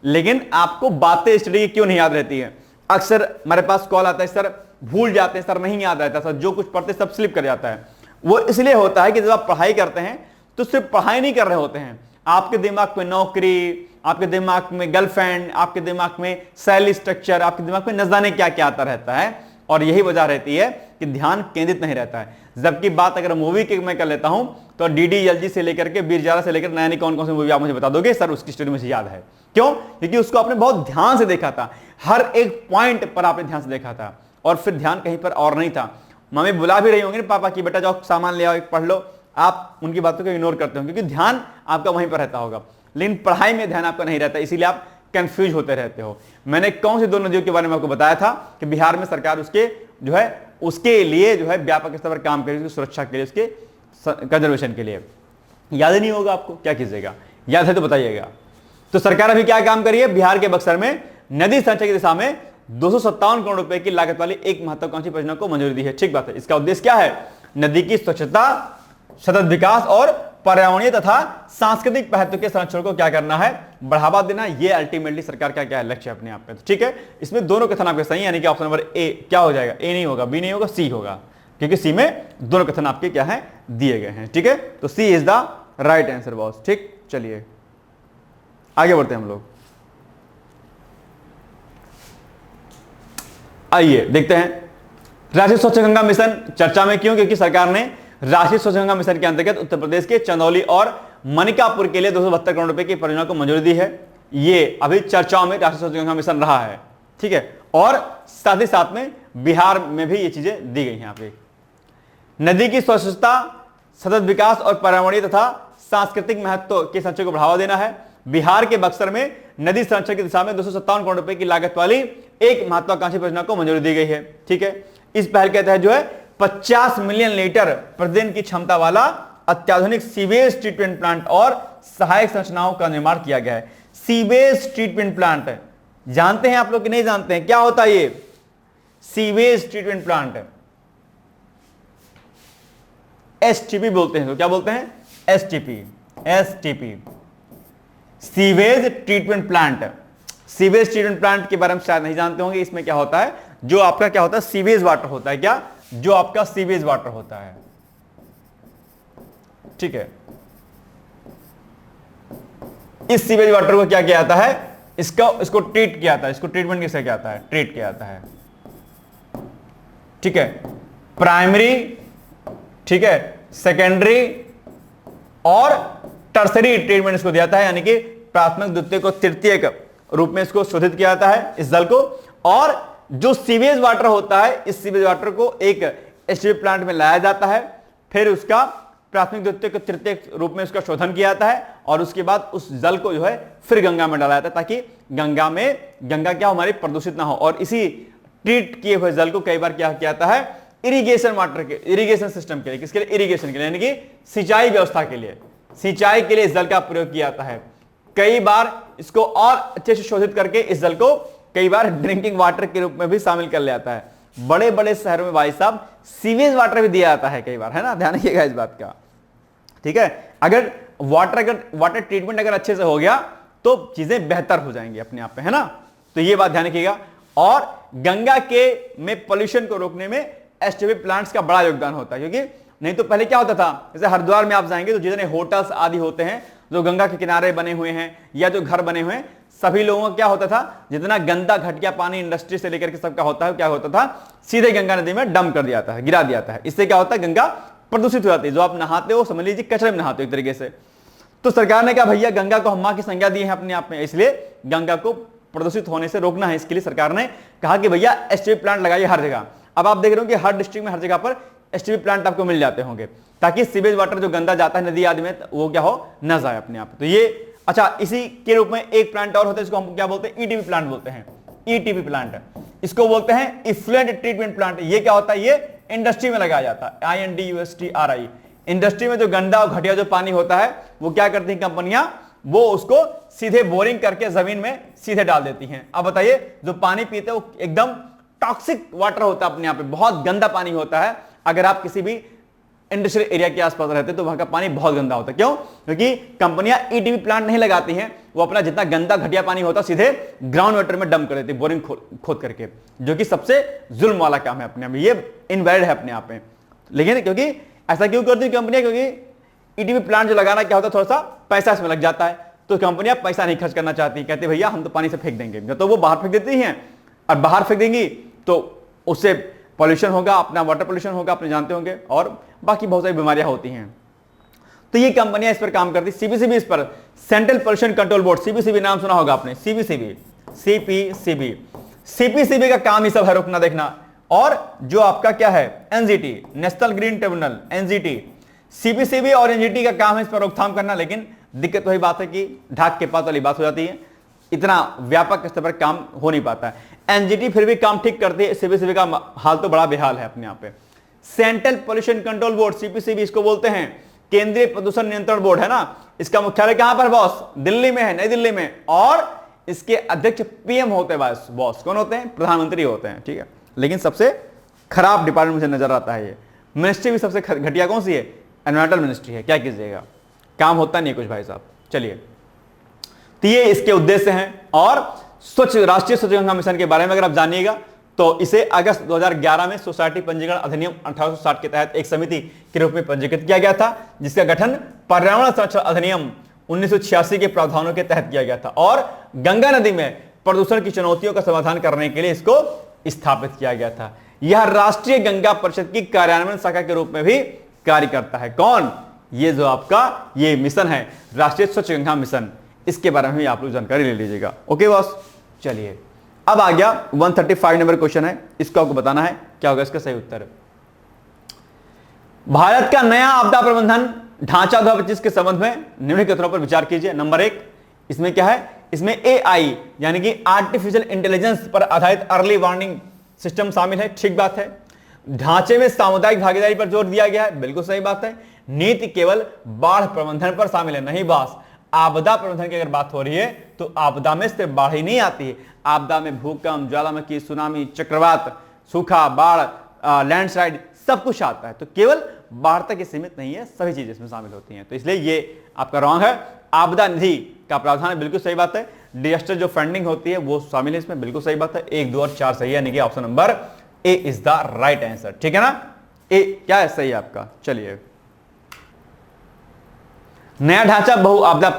लेकिन आपको बातें स्टडी की क्यों नहीं याद रहती है। अक्सर हमारे पास कॉल आता है सर भूल जाते हैं, सर नहीं याद रहता, सर जो कुछ पढ़ते सब स्लिप कर जाता है। वो इसलिए होता है कि जब आप पढ़ाई करते हैं तो सिर्फ पढ़ाई नहीं कर रहे होते हैं, आपके दिमाग में नौकरी, आपके दिमाग में गर्लफ्रेंड, आपके दिमाग में सैलरी स्ट्रक्चर, आपके दिमाग में न जाने क्या क्या आता रहता है, और यही वजह रहती है कि ध्यान केंद्रित नहीं रहता है। जबकि बात अगर मूवी की मैं कर लेता हूं तो DDLG से लेकर के वीर जारा से लेकर नया कौन कौन सी मूवी आप मुझे बता दोगे, सर उसकी स्टोरी मुझे याद है, क्यों, क्योंकि उसको आपने बहुत ध्यान से देखा था, हर एक पॉइंट पर आपने ध्यान से देखा था, और फिर ध्यान कहीं पर और नहीं था। मम्मी बुला भी रही होंगी ना पापा की बेटा जाओ सामान ले आओ पढ़ लो, आप उनकी बातों को इग्नोर करते हो क्योंकि ध्यान आपका वहीं पर रहता होगा, लेकिन पढ़ाई में ध्यान आपका नहीं रहता, इसीलिए आप कंफ्यूज होते रहते हो। मैंने कौन सी 2 नदियों के बारे में आपको बताया था कि बिहार में सरकार उसके जो है उसके लिए जो है व्यापक स्तर पर काम करेगी, उसकी सुरक्षा के लिए, उसके कंजर्वेशन के लिए। याद ही नहीं होगा आपको, क्या कीजिएगा, याद है तो बताइएगा। तो सरकार अभी क्या काम करी है, बिहार के बक्सर में नदी संरक्षण की दिशा में 257 करोड़ रुपए की लागत वाली एक महत्वाकांक्षी परियोजना को मंजूरी दी है, ठीक बात है। इसका उद्देश्य क्या है, नदी की स्वच्छता, सतत विकास और पर्यावरणीय तथा सांस्कृतिक महत्व के संरक्षण को क्या करना है, बढ़ावा देना। ये अल्टीमेटली सरकार का क्या है, लक्ष्य अपने आप में, तो ठीक है। इसमें दोनों कथन आपके सही, यानी कि ऑप्शन नंबर ए क्या हो जाएगा, ए नहीं होगा, बी नहीं होगा, सी होगा, क्योंकि सी में दोनों कथन आपके क्या है, दिए गए हैं, ठीक है। तो C is the right answer boss, ठीक। चलिए आगे बढ़ते हैं हम लोग, आइए देखते हैं राष्ट्रीय स्वच्छ गंगा मिशन चर्चा में क्यों, क्योंकि सरकार ने राष्ट्रीय स्वच्छ गंगा मिशन के अंतर्गत उत्तर प्रदेश के चंदौली और मनिकापुर के लिए 272 करोड़ रुपए की परियोजना को मंजूरी दी है। ये अभी चर्चाओं में राष्ट्रीय स्वच्छ गंगा मिशन रहा है, ठीक है, और साथ ही साथ में बिहार में भी ये चीजें दी गई हैं। आप नदी की स्वच्छता, सतत विकास और पर्यावरणीय तथा सांस्कृतिक महत्व के संरक्षण को बढ़ावा देना है। बिहार के बक्सर में नदी संरक्षण की दिशा में 257 करोड़ रुपए की लागत वाली एक महत्वाकांक्षी परियोजना को मंजूरी दी गई है, ठीक है। इस पहल के तहत जो है 50 मिलियन लीटर प्रतिदिन की क्षमता वाला अत्याधुनिक सीवेज ट्रीटमेंट प्लांट और सहायक संरचनाओं का निर्माण किया गया है। सीवेज ट्रीटमेंट प्लांट है। जानते हैं आप लोग कि नहीं जानते हैं क्या होता है ये सीवेज ट्रीटमेंट प्लांट? एसटीपी बोलते हैं। तो क्या बोलते हैं? STP. STP sewage treatment plant. Sewage treatment plant के बारे में शायद नहीं जानते होंगे। इसमें क्या होता है, जो आपका क्या होता है सीवेज वाटर होता है। क्या? जो आपका सीवेज वाटर होता है, ठीक है। इस सीवेज वाटर को क्या किया जाता है, इसको ट्रीट किया जाता है। इसको ट्रीटमेंट किससे किया जाता है? ट्रीट किया जाता है, ठीक है। प्राइमरी, ठीक है, सेकेंडरी और टर्सरी ट्रीटमेंट इसको दिया जाता है, यानी कि प्राथमिक, द्वितीयक और तृतीयक रूप में इसको शोधित किया जाता है इस जल को। और जो सीवेज वाटर होता है, इस सीवेज वाटर को एक एसटीपी प्लांट में लाया जाता है, फिर उसका प्राथमिक, द्वितीयक और तृतीयक रूप में उसका शोधन किया जाता है, और उसके बाद उस जल को जो है फिर गंगा में डाला जाता है, ताकि गंगा क्या हमारी प्रदूषित ना हो। और इसी ट्रीट किए हुए जल को कई बार क्या किया जाता है, इरिगेशन वाटर के, इरिगेशन सिस्टम के लिए, किसके लिए? इरिगेशन के लिए, यानी कि सिंचाई व्यवस्था के लिए, सिंचाई के लिए इस जल का प्रयोग किया जाता है। कई बार इसको और अच्छे से शोधित करके इस जल को कई बार ड्रिंकिंग वाटर के रूप में भी शामिल कर लिया जाता है। बड़े बड़े शहरों में भाई साहब सीवेज वाटर भी दिया जाता है कई बार, है ना, ध्यान रखिएगा इस बात का, ठीक है। अगर वाटर ट्रीटमेंट अगर अच्छे से हो गया तो चीजें बेहतर हो जाएंगी अपने आप में, है ना। तो ये बात ध्यान रखिएगा। और गंगा के में पोल्यूशन को रोकने में एसटीपी प्लांट्स का बड़ा योगदान होता है, क्योंकि नहीं तो पहले क्या होता था, जैसे हरिद्वार में आप जाएंगे तो जितने होटल्स आदि होते हैं जो गंगा के किनारे बने हुए हैं या जो घर बने हुए हैं, सभी लोगों का क्या होता था, जितना गंदा घटिया पानी इंडस्ट्री से लेकर के सबका होता है, क्या होता था, सीधे गंगा नदी में डंप कर दिया था, गिरा दिया था। इससे क्या होता है, गंगा प्रदूषित हो जाती है। जो आप नहाते हो समझ लीजिए कचरे में नहाते हो एक तरीके से। तो सरकार ने कहा भैया गंगा को हम मां की संज्ञा दी है अपने आप में, इसलिए गंगा को प्रदूषित होने से रोकना है। इसके लिए सरकार ने कहा कि भैया एसटीपी प्लांट लगाइए हर जगह। अब आप देख रहे हो कि हर डिस्ट्रिक्ट में हर जगह पर एसटीपी प्लांट आपको मिल जाते होंगे, ताकि सीवेज वाटर जो गंदा जाता है नदी आदि में वो क्या हो, न जाए अपने आप। तो ये अच्छा, इसी के रूप में एक प्लांट और होता है, इसको हम क्या बोलते हैं, ईटीपी प्लांट बोलते हैं। ईटीपी प्लांट इसको बोलते हैं इफ्लुएंट ट्रीटमेंट प्लांट। ये क्या होता है, ये इंडस्ट्री में लगाया जाता है, INDUSTRI। इंडस्ट्री में जो गंदा और घटिया जो पानी होता है वो क्या करती हैं कंपनियां, वो उसको सीधे बोरिंग करके जमीन में सीधे डाल देती हैं। अब बताइए, जो पानी पीते हैं वो एकदम टॉक्सिक वाटर होता है अपने आप में, बहुत गंदा पानी होता है। अगर आप किसी भी इंडस्ट्रियल एरिया के आसपास रहते हैं तो वहां का पानी बहुत गंदा होता है। क्यों? क्योंकि कंपनियां ईटीपी प्लांट नहीं लगाती हैं, वो अपना जितना गंदा घटिया पानी होता है सीधे ग्राउंड वाटर में डंप कर देती है, बोरिंग खोद करके, जो कि सबसे जुल्म वाला काम है अपने आप में, ये इनवैलिड है अपने आप में। लेकिन क्योंकि ऐसा क्यों करती है कंपनियां, क्योंकि ईटीपी प्लांट जो लगाना क्या होता है, थोड़ा सा पैसा इसमें लग जाता है, तो कंपनियां पैसा नहीं खर्च करना चाहती, कहते भैया हम तो पानी से फेंक देंगे, तो वो बाहर फेंक देती हैं। और बाहर फेंक देंगी तो उससे पॉल्यूशन होगा, अपना वाटर पॉल्यूशन होगा, अपने जानते होंगे, और बाकी बहुत सारी बीमारियां होती हैं। तो ये कंपनियां इस पर काम करती। सीबीसीबी इस पर, सेंट्रल पॉल्यूशन कंट्रोल बोर्ड, सीबीसीबी नाम सुना होगा आपने, सीपीसीबी का काम ही सब है रोकना देखना। और जो आपका क्या है, NGT, national green tribunal, NGT, CPCB और एनजीटी का काम है इस पर रोकथाम करना। लेकिन दिक्कत वही बात है कि ढाक के पात वाली बात हो जाती है, इतना व्यापक स्तर पर काम हो नहीं पाता है। एनजीटी फिर भी काम ठीक करती है, सीपीसीबी का हाल तो बड़ा बेहाल है अपने यहाँ पे। Central pollution control board, CPCB इसको बोलते हैं, केंद्रीय प्रदूषण नियंत्रण बोर्ड, है ना। इसका मुख्यालय कहां पर बॉस, दिल्ली में है, नई दिल्ली में। और इसके अध्यक्ष पीएम होते हैं बॉस। कौन होते हैं, प्रधानमंत्री होते हैं, ठीक है। लेकिन सबसे खराब डिपार्टमेंट मुझे नजर आता है ये। मिनिस्ट्री भी सबसे घटिया कौन सी है, एनवायरमेंटल मिनिस्ट्री है। क्या कीजिएगा, काम होता नहीं है कुछ भाई साहब। चलिए, तो ये इसके उद्देश्य हैं। और राष्ट्रीय स्वच्छ गंगा मिशन के बारे में अगर आप जानिएगा तो इसे अगस्त 2011 में सोसाइटी पंजीकरण अधिनियम 1860 के तहत एक समिति के रूप में पंजीकृत किया गया था, जिसका गठन पर्यावरण संरक्षण अधिनियम 1986 के प्रावधानों के तहत किया गया था। और गंगा नदी में प्रदूषण की चुनौतियों का समाधान करने के लिए इसको स्थापित किया गया था। यह राष्ट्रीय गंगा परिषद की कार्यान्वयन शाखा के रूप में भी कार्य करता है। कौन, ये जो आपका ये मिशन है राष्ट्रीय स्वच्छ गंगा मिशन, इसके बारे में भी आप लोग जानकारी ले लीजिएगा। ओके बॉस, चलिए अब आ गया 135 नंबर क्वेश्चन है, इसको आपको बताना है क्या होगा इसका सही उत्तर। भारत का नया आपदा प्रबंधन ढांचा 2025 के संबंध में निम्नलिखित कथनों पर विचार कीजिए। नंबर 1, इसमें क्या है, इसमें AI यानी कि आर्टिफिशियल इंटेलिजेंस पर आधारित अर्ली वार्निंग सिस्टम शामिल है। ठीक बात है। ढांचे में सामुदायिक भागीदारी पर जोर दिया गया है, बिल्कुल सही बात है। नीति केवल बाढ़ प्रबंधन पर शामिल है, नहीं बॉस, आपदा प्रबंधन की अगर बात हो रही है तो आपदा में सिर्फ बाढ़ ही नहीं आती है, आपदा में भूकंप, ज्वालामुखी, सुनामी, चक्रवात, सूखा, बाढ़, लैंडस्लाइड, सब कुछ आता है। तो केवल बाढ़ तक सीमित नहीं है, सभी चीजें इसमें शामिल होती हैं। तो इसलिए ये आपका रॉन्ग है। आपदा निधि का प्रावधान है, बिल्कुल सही बात है। डिजास्टर जो फंडिंग होती है वो शामिल है इसमें, बिल्कुल सही बात है। 1, 2 और 4 सही है, यानी कि option number A is the right answer. ठीक है ना, ए क्या है, सही है आपका। चलिए, नया ढांचा बहु आपदा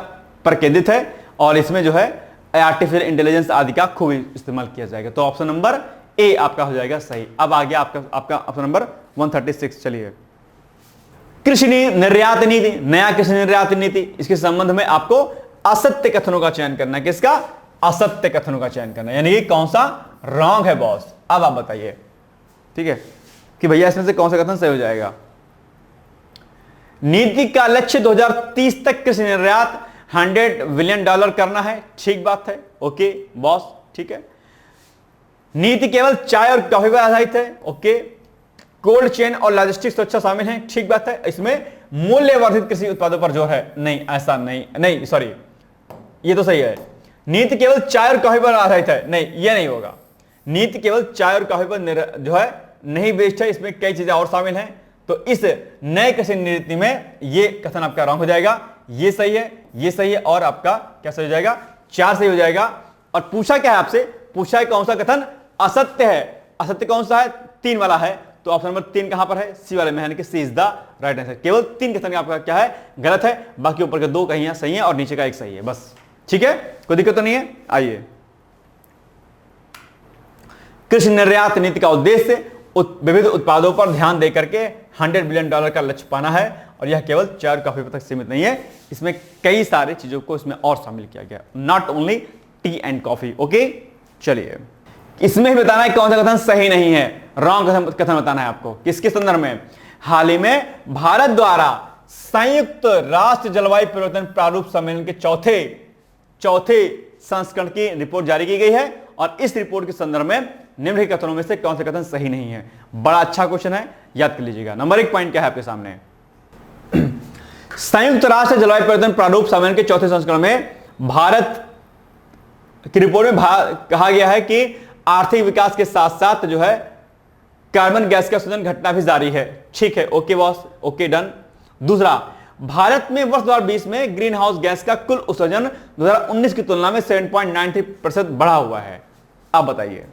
पर केंद्रित है और इसमें जो है आर्टिफिशियल इंटेलिजेंस आदि का खूब इस्तेमाल किया जाएगा। तो ऑप्शन नंबर ए आपका हो जाएगा सही। अब आ गया आपका ऑप्शन नंबर 136। चलिए, कृषि निर्यात नीति, नया कृषि निर्यात नीति, इसके संबंध में आपको असत्य कथनों का चयन करना है। किसका? असत्य कथनों का चयन करना है, यानी कि कौन सा रॉन्ग है बॉस। अब आप बताइए, ठीक है, कि भैया इसमें से कौन सा कथन सही हो जाएगा। नीति का लक्ष्य 2030 तक कृषि निर्यात $100 बिलियन करना है। ठीक बात है, ओके बॉस, ठीक है। नीति केवल चाय और कॉफी पर आधारित है, ओके। कोल्ड चेन और लॉजिस्टिक्स सुरक्षा शामिल है, ठीक बात है। इसमें मूल्यवर्धित कृषि उत्पादों पर जोर है, नहीं ऐसा नहीं सॉरी, ये तो सही है। नीति केवल चाय और कॉफी पर आधारित है, नहीं ये नहीं होगा। नीति केवल चाय और कॉफी पर जो है नहीं बेस्ड है, इसमें कई चीजें और शामिल हैं। तो इस नए कृषि नीति में ये कथन आपका रॉन्ग हो जाएगा। ये सही है, ये सही है, और आपका क्या सही हो जाएगा? 4 सही हो जाएगा। और पूछा क्या है आपसे? पूछा है कौन सा कथन असत्य है। असत्य कौन सा है? 3 वाला है। तो ऑप्शन नंबर 3 कहां पर है? सी वाले में, यानी कि सी इज द राइट आंसर। केवल 3 कथन आपका क्या है? गलत है। बाकी ऊपर के 2 कहीं सही है और नीचे का 1 सही है, बस। ठीक है, कोई दिक्कत तो नहीं है। आइए, कृषि निर्यात नीति का उद्देश्य विविध उत्पादों पर ध्यान देकर के $100 बिलियन का लक्ष्य पाना है, और यह केवल चाय और कॉफी तक सीमित नहीं है। इसमें कई सारी चीजों को इसमें और शामिल किया गया, not only T and coffee. Okay, चलिए, इसमें ही बताना है कौन सा कथन सही नहीं है, रॉन्ग कथन बताना है आपको। किसके संदर्भ में? हाल ही में भारत द्वारा संयुक्त राष्ट्र जलवायु परिवर्तन प्रारूप सम्मेलन के चौथे संस्करण की रिपोर्ट जारी की गई है, और इस रिपोर्ट के संदर्भ में निम्नलिखित कथनों में से कौन से कथन सही नहीं है। बड़ा अच्छा क्वेश्चन है, याद कर लीजिएगा। नंबर 1 पॉइंट क्या है आपके सामने? संयुक्त राष्ट्र जलवायु परिवर्तन प्रारूप सम्मेलन के चौथे संस्करण में भारत की रिपोर्ट में कहा गया है कि आर्थिक विकास के साथ साथ जो है कार्बन गैस का उत्सर्जन घटना भी जारी है। ठीक है, ओके बॉस, ओके डन। दूसरा, भारत में वर्ष 2020 में ग्रीन हाउस गैस का कुल उत्सर्जन 2019 की तुलना में 7.93% बढ़ा हुआ है। अब बताइए,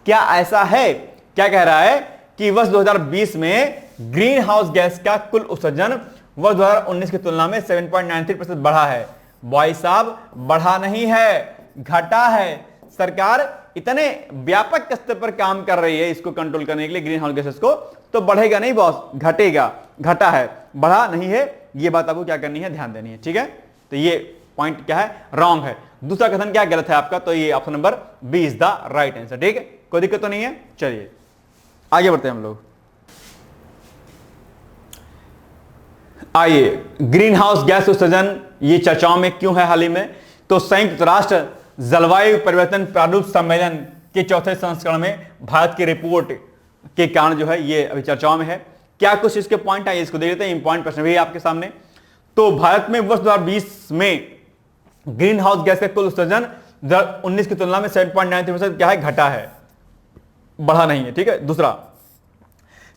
क्या ऐसा है? क्या कह रहा है कि वर्ष 2020 में ग्रीन हाउस गैस का कुल उत्सर्जन वर्ष 2019 की तुलना में 7.93% बढ़ा है। बॉय साहब, बढ़ा नहीं है, घटा है। सरकार इतने व्यापक स्तर पर काम कर रही है इसको कंट्रोल करने के लिए, ग्रीन हाउस गैसेस को, तो बढ़ेगा नहीं बॉस, घटेगा। घटा है, बढ़ा नहीं है। ये बात आपको क्या करनी है? ध्यान देनी है। ठीक है, तो ये पॉइंट क्या है? रॉन्ग है। दूसरा कथन क्या गलत है आपका? तो ये option number B is the right answer. ठीक है, कोई दिक्कत तो नहीं है। चलिए आगे बढ़ते हैं हम लोग। आइए, ग्रीन हाउस गैस उत्सर्जन ये चर्चाओं में क्यों है हाल ही में? तो संयुक्त राष्ट्र जलवायु परिवर्तन प्रारूप सम्मेलन के चौथे संस्करण में भारत की रिपोर्ट के कारण जो है ये अभी चर्चाओं में है। क्या कुछ इसके पॉइंट है, इसको देख लेते हैं। इंपॉर्टेंट प्रश्न भी है आपके सामने। तो भारत में वर्ष 2020 में ग्रीन हाउस गैस का कुल उत्सर्जन 2019 की तुलना में 7.93% क्या है? घटा है, बढ़ा नहीं है। ठीक है। दूसरा,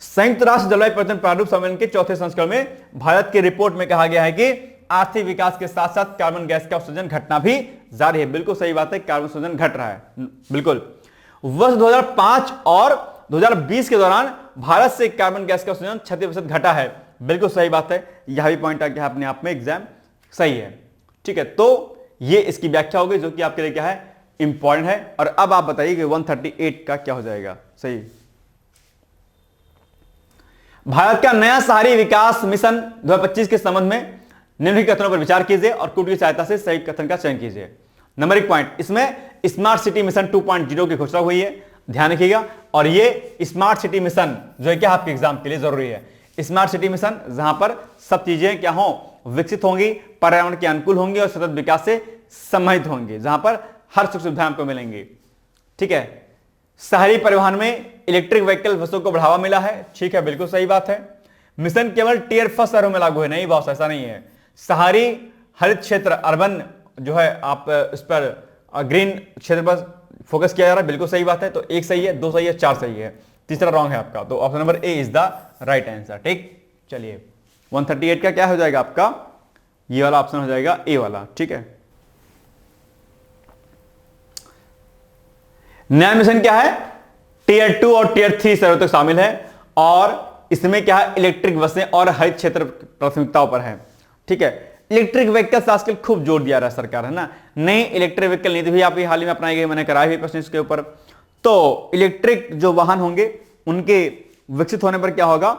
संयुक्त राष्ट्र जलवायु परिवर्तन प्रारूप सम्मेलन के चौथे संस्करण में भारत की रिपोर्ट में कहा गया है कि आर्थिक विकास के साथ साथ कार्बन गैस का उत्सर्जन घटना भी जारी है। बिल्कुल सही बात है, कार्बन उत्सर्जन घट रहा है, बिल्कुल। वर्ष 2005 और 2020 के दौरान भारत से कार्बन गैस का उत्सर्जन 36% घटा है। बिल्कुल सही बात है, यह भी पॉइंट आ गया अपने आप में, एग्जाम सही है। ठीक है, तो ये इसकी व्याख्या हो गई जो कि आपके लिए क्या है? इंपॉर्टेंट है। और अब आप बताइए कि 138 का क्या हो जाएगा? सही। भारत का नया शहरी विकास मिशन 2025 के संबंध में निम्नलिखित कथनों पर विचार कीजिए और कूट की सहायता से सही कथन का चयन कीजिए। नंबर 1 पॉइंट, इसमें स्मार्ट सिटी मिशन 2.0 की घोषणा हुई है, ध्यान रखिएगा। और ये स्मार्ट सिटी मिशन जो है क्या आपके एग्जाम के लिए जरूरी है। स्मार्ट सिटी मिशन जहां पर सब चीजें क्या हो? विकसित होंगी, पर्यावरण के अनुकूल होंगी और सतत विकास से संबंधित होंगी, जहां पर हर सुख सुविधा आपको मिलेंगी। ठीक है। शहरी परिवहन में इलेक्ट्रिक व्हीकल बसों को बढ़ावा मिला है। ठीक है, बिल्कुल सही बात है। मिशन केवल टियर 1 शहरों में लागू है, नहीं बॉस, ऐसा नहीं है। शहरी हरित क्षेत्र अर्बन जो है आप इस पर ग्रीन क्षेत्र पर फोकस किया जा रहा है, बिल्कुल सही बात है। तो एक सही है, दो सही है, चार सही है, तीसरा रॉन्ग है आपका। तो option number A is the right answer. ठीक, चलिए 138 का क्या हो जाएगा आपका, ये वाला ऑप्शन हो जाएगा ए वाला। ठीक है, नया मिशन क्या है, टियर 2 और टियर 3 शहरों तक शामिल है और इसमें क्या है, इलेक्ट्रिक बसें और हरित क्षेत्र प्राथमिकताओं पर है। ठीक है, इलेक्ट्रिक व्हीकल्स आजकल खूब जोर दिया रहा है सरकार, है ना। नई इलेक्ट्रिक व्हीकल नीति भी आप हाल ही में अपनाई गई, मैंने कराई हुई प्रश्न इसके ऊपर। तो इलेक्ट्रिक जो वाहन होंगे उनके विकसित होने पर क्या होगा,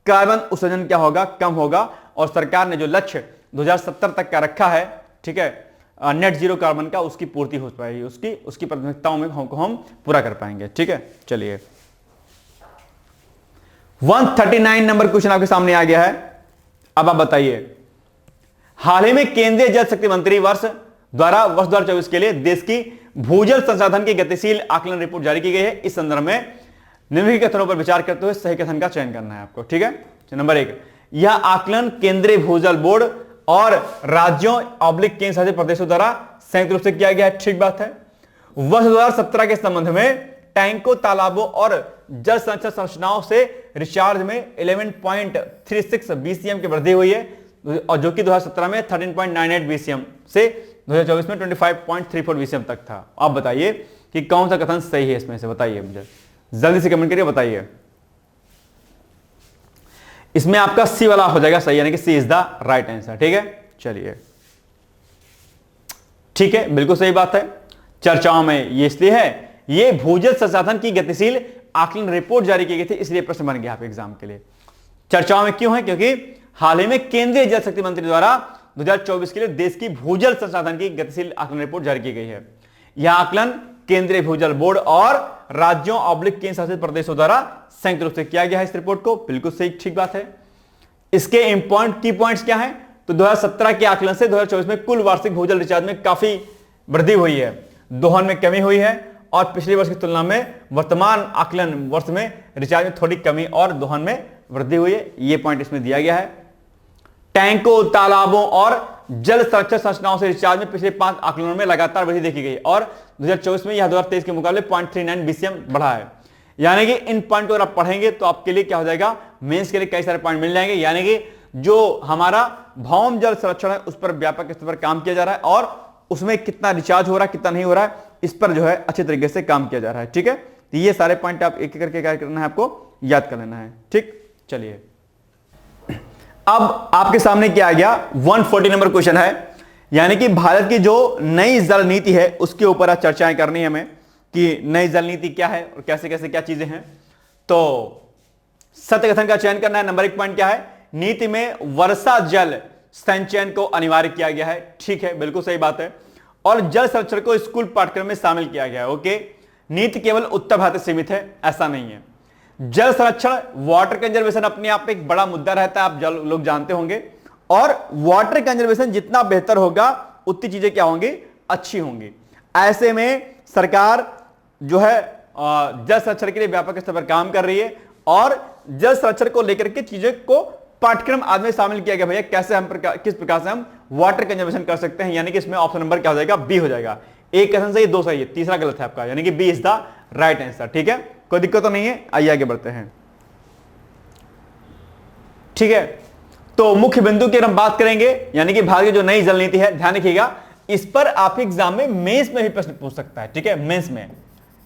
कार्बन उत्सर्जन क्या होगा, कम होगा। और सरकार ने जो लक्ष्य 2070 तक का रखा है, ठीक है, नेट जीरो कार्बन का, उसकी पूर्ति हो पाएगी, उसकी प्राथमिकताओं में हम पूरा कर पाएंगे। ठीक है, चलिए 139 नंबर क्वेश्चन आपके सामने आ गया है। अब आप बताइए, हाल ही में केंद्रीय जल शक्ति मंत्री द्वारा वर्ष 2024 के लिए देश की भूजल संसाधन की गतिशील आकलन रिपोर्ट जारी की गई है। इस संदर्भ में निम्नलिखित कथनों पर विचार करते हुए सही कथन का चयन करना है आपको। ठीक है, नंबर 1, यह आकलन केंद्रीय भूजल बोर्ड और राज्यों केंद्र शासित प्रदेशों द्वारा संयुक्त रूप से किया गया है। ठीक बात है। वर्ष 2017 के संबंध में टैंकों, तालाबों और जल संचय संरचनाओं से रिचार्ज में 11.36 BCM की वृद्धि हुई है, और जो कि 2017 में 13.98 BCM से 2024 में 25.34 BCM तक था। आप बताइए कि कौन सा कथन सही है इसमें से, बताइए मुझे, जल्दी से कमेंट करिए, बताइए। इसमें आपका सी वाला हो जाएगा सही, यानी कि सी इज द राइट आंसर। ठीक है, चलिए ठीक है, बिल्कुल सही बात है। चर्चाओं में ये इसलिए है, ये भूजल संसाधन की गतिशील आकलन रिपोर्ट जारी की गई थी, इसलिए प्रश्न बन गया आप एग्जाम के लिए। चर्चाओं में क्यों है, क्योंकि हाल ही में केंद्रीय जल शक्ति मंत्री द्वारा 2024 के लिए देश की भूजल संसाधन की गतिशील आकलन रिपोर्ट जारी की गई है। यह आकलन केंद्रीय भूजल बोर्ड और राज्यों केंद्र शासित प्रदेशों द्वारा संयुक्त रूप से किया गया है। इस रिपोर्ट को बिल्कुल सही, ठीक बात है। इसके की पॉइंट्स क्या है, तो 2017 के आकलन से 2024 में कुल वार्षिक भूजल रिचार्ज में काफी वृद्धि हुई है, दोहन में कमी हुई है, और पिछले वर्ष की तुलना में वर्तमान आकलन वर्ष में रिचार्ज में थोड़ी कमी और दोहन में वृद्धि हुई है। यह पॉइंट इसमें दिया गया है। टैंकों, तालाबों और जल संरक्षण संरचनाओं से रिचार्ज में पिछले 5 आकलनों में लगातार वृद्धि देखी गई और 2024 में यह 2023 के मुकाबले 0.39 BCM बढ़ा है। यानी कि इन पॉइंट को अगर आप पढ़ेंगे तो आपके लिए क्या हो जाएगा, मेंस के लिए कई सारे पॉइंट मिल जाएंगे। यानी कि जो हमारा भौम जल संरक्षण है उस पर व्यापक स्तर पर काम किया जा रहा है और उसमें कितना रिचार्ज हो रहा है, कितना नहीं हो रहा है, इस पर जो है अच्छे तरीके से काम किया जा रहा है। ठीक है, तो ये सारे पॉइंट आप एक एक करके क्या करना है, आपको याद कर लेना है। ठीक, चलिए अब आपके सामने क्या आ गया, 140 नंबर क्वेश्चन है। यानी कि भारत की जो नई जल नीति है उसके ऊपर आज चर्चाएं करनी है हमें कि नई जल नीति क्या है और कैसे कैसे क्या चीजें हैं। तो सत्य कथन का चयन करना है। नंबर 1 पॉइंट क्या है, नीति में वर्षा जल संचयन को अनिवार्य किया गया है। ठीक है, बिल्कुल सही बात है। और जल संरक्षण को स्कूल पाठ्यक्रम में शामिल किया गया है। ओके, नीति केवल उत्तर भारत से सीमित है, ऐसा नहीं है। जल संरक्षण, वाटर कंजर्वेशन अपने आप में एक बड़ा मुद्दा रहता है, आप लोग जानते होंगे। और वाटर कंजर्वेशन जितना बेहतर होगा उतनी चीजें क्या होंगी, अच्छी होंगी। ऐसे में सरकार जो है जल संरक्षण के लिए व्यापक स्तर पर काम कर रही है और जल संरक्षण को लेकर के चीजों को पाठ्यक्रम आज में शामिल किया गया। भैया कैसे हम किस प्रकार से हम वाटर कंजर्वेशन कर सकते हैं, यानी कि इसमें ऑप्शन नंबर क्या हो जाएगा, बी हो जाएगा। एक कथन सही, 2 सही है, तीसरा गलत है आपका, यानी कि B is the right answer. ठीक है, कोई दिक्कत तो नहीं है, आइए आगे बढ़ते हैं। ठीक है, तो मुख्य बिंदु की हम बात करेंगे, यानी कि भारत की जो नई जल नीति है, ध्यान रखिएगा इस पर आप एग्जाम में मेंस में भी प्रश्न पूछ सकता है। ठीक है, मेंस में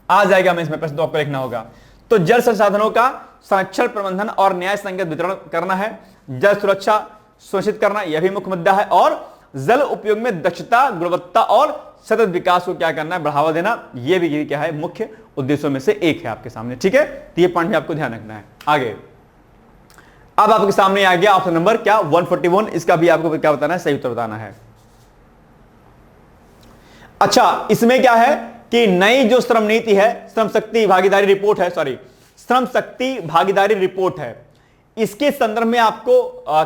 आ जाएगा, मेंस में प्रश्न तो आपको लिखना होगा। तो जल संसाधनों का संरक्षण, प्रबंधन और न्याय संगत वितरण करना है, जल सुरक्षा सुनिश्चित करना यह भी मुख्य मुद्दा है, और जल उपयोग में दक्षता, गुणवत्ता और सतत विकास को क्या करना है, बढ़ावा देना, यह भी क्या है, मुख्य उद्देश्यों में से एक है आपके सामने। ठीक है, तो ये पॉइंट भी आपको ध्यान रखना है। आगे अब आपके सामने आ गया ऑप्शन नंबर क्या, 141। इसका भी आपको क्या बताना है, सही उत्तर बताना है। अच्छा, इसमें क्या है कि नई जो श्रम नीति है, श्रम शक्ति भागीदारी रिपोर्ट है, श्रम शक्ति भागीदारी रिपोर्ट है, इसके संदर्भ में आपको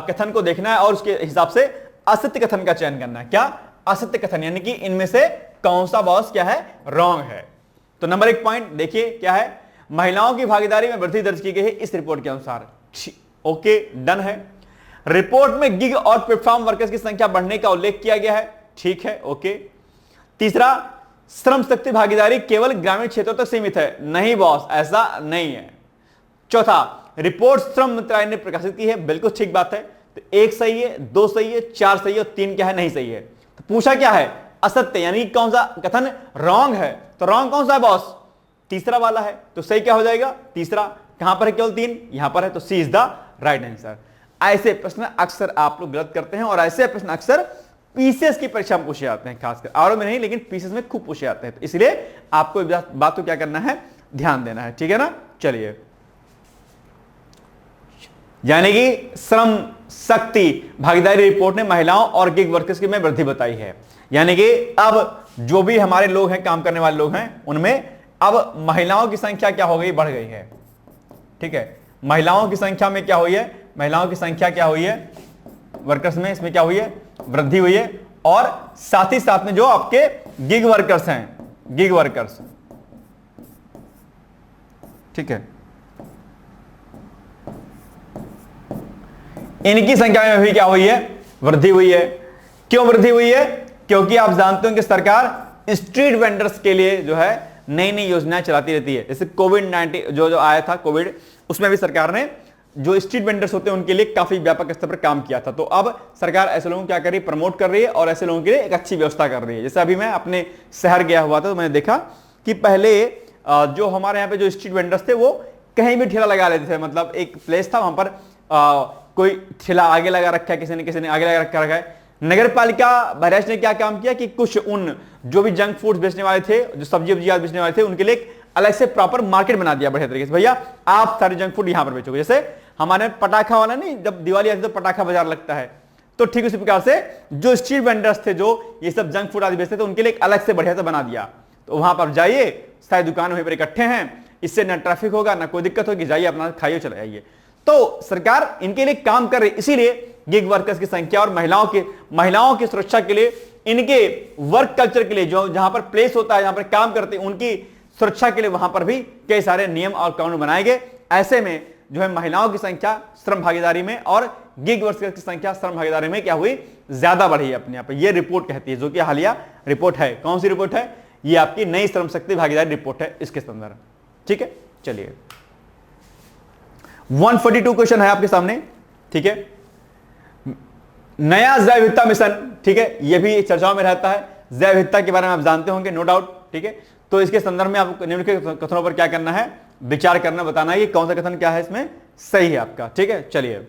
कथन को देखना है और उसके हिसाब से असत्य कथन का चयन करना है। क्या, असत्य कथन, यानी कि इनमें से कौन सा बॉस क्या है, रॉन्ग है। तो नंबर 1 पॉइंट देखिए क्या है, महिलाओं की भागीदारी में वृद्धि दर्ज की गई है इस रिपोर्ट के अनुसार। ओके, डन है। रिपोर्ट में गिग और प्लेटफॉर्म वर्कर्स की संख्या बढ़ने का उल्लेख किया गया है, ठीक है, ओके। तीसरा, श्रम शक्ति भागीदारी केवल ग्रामीण क्षेत्रों तक सीमित है, नहीं बॉस, ऐसा नहीं है। चौथा, रिपोर्ट श्रम मंत्रालय ने प्रकाशित की है, बिल्कुल ठीक बात है। तो 1 सही है, 2 सही है, 4 सही है और 3 क्या है, नहीं सही है। तो पूछा क्या है, असत्य, यानी कौन सा कथन रॉन्ग है। तो रॉन्ग कौन सा है बॉस, तीसरा वाला है। तो सही क्या हो जाएगा, तीसरा। कहां पर है, केवल 3 यहां पर है, तो C is the right answer. ऐसे प्रश्न अक्सर आप लोग गलत करते हैं और ऐसे प्रश्न अक्सर पीसीएस की परीक्षा में पूछे जाते हैं, खासकर आरओ में नहीं, लेकिन पीसीएस में खूब पूछे जाते हैं। तो इसलिए आपको बात को क्या करना है, ध्यान देना है, ठीक है ना। चलिए, यानी कि श्रम शक्ति भागीदारी रिपोर्ट ने महिलाओं और गिग वर्कर्स की में वृद्धि बताई है। यानी कि अब जो भी हमारे लोग हैं, काम करने वाले लोग हैं, उनमें अब महिलाओं की संख्या क्या हो गई, बढ़ गई है, ठीक है। महिलाओं की संख्या में क्या हुई है, महिलाओं की संख्या क्या हुई है वर्कर्स में, इसमें क्या हुई है, वृद्धि हुई है। और साथ ही साथ में जो आपके गिग वर्कर्स हैं, गिग वर्कर्स, ठीक है, इनकी संख्या में भी क्या हुई है, वृद्धि हुई है। क्यों वृद्धि हुई है, क्योंकि आप जानते हो कि सरकार स्ट्रीट वेंडर्स के लिए जो है नई नई योजनाएं चलाती रहती है। जैसे कोविड-19 जो आया था, कोविड, उसमें भी सरकार ने जो स्ट्रीट वेंडर्स होते हैं उनके लिए काफी व्यापक स्तर पर काम किया था। तो अब सरकार ऐसे लोगों को क्या कर रही है, प्रमोट कर रही है और ऐसे लोगों के लिए एक अच्छी व्यवस्था कर रही है। जैसे अभी मैं अपने शहर गया हुआ था, तो मैंने देखा कि पहले जो हमारे यहाँ पे जो स्ट्रीट वेंडर्स थे वो कहीं भी ठेला लगा लेते थे। मतलब एक प्लेस था, वहां पर कोई ठेला आगे लगा रखा है, किसी ने आगे लगा रखा है। नगर पालिका बहराइच ने क्या काम किया कि कुछ उन जो भी जंक फूड बेचने वाले थे, जो सब्जी बेचने वाले थे, उनके लिए अलग से प्रॉपर मार्केट बना दिया बढ़िया तरीके से। भैया आप सारे जंक फूड यहां पर बेचोगे। जैसे हमारे पटाखा वाला नहीं, जब दिवाली आती है तो पटाखा बाजार लगता है, तो ठीक उसी प्रकार से जो स्ट्रीट वेंडर्स थे, जो ये सब जंक फूड आदि बेचते थे, उनके लिए अलग से बढ़िया से बना दिया। तो वहां पर जाइए, सारी दुकान वहीं पर इकट्ठे हैं, इससे ना ट्रैफिक होगा ना कोई दिक्कत होगी, जाइए अपना खाइए चले जाइए। तो सरकार इनके लिए काम कर रही, इसीलिए गिग वर्कर्स की संख्या और महिलाओं की सुरक्षा के लिए, इनके वर्क कल्चर के लिए, जो जहां पर प्लेस होता है, जहां पर काम करते हैं, उनकी सुरक्षा के लिए वहां पर भी कई सारे नियम और कानून बनाए गए। ऐसे में जो है महिलाओं की संख्या श्रम भागीदारी में और गिग वर्कर्स की संख्या श्रम भागीदारी में क्या हुई, ज्यादा बढ़ी है अपने आप पे। ये रिपोर्ट कहती है, जो कि हालिया रिपोर्ट है। कौन सी रिपोर्ट है, ये आपकी नई श्रम शक्ति भागीदारी रिपोर्ट है इसके संदर्भ, ठीक है। चलिए, 142 क्वेश्चन है आपके सामने, ठीक है। नया जैव विविधता मिशन, ठीक है, यह भी चर्चाओं में रहता है। जैव विविधता के बारे में आप जानते होंगे, नो डाउट, ठीक है। तो इसके संदर्भ में आपको निम्नलिखित कथनों पर क्या करना है, विचार करना, बताना है कि कौन सा कथन क्या है इसमें सही है आपका, ठीक है। चलिए,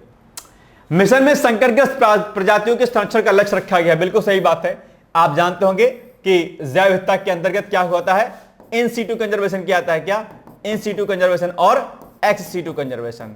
मिशन में संकटग्रस्त प्रजातियों के संरक्षण का लक्ष्य रखा गया है, बिल्कुल सही बात है। आप जानते होंगे कि जैव विविधता के अंतर्गत क्या होता है, इन सीटू कंजर्वेशन क्या आता है, क्या इन सीटू कंजर्वेशन और एक्स सीटू कंजर्वेशन।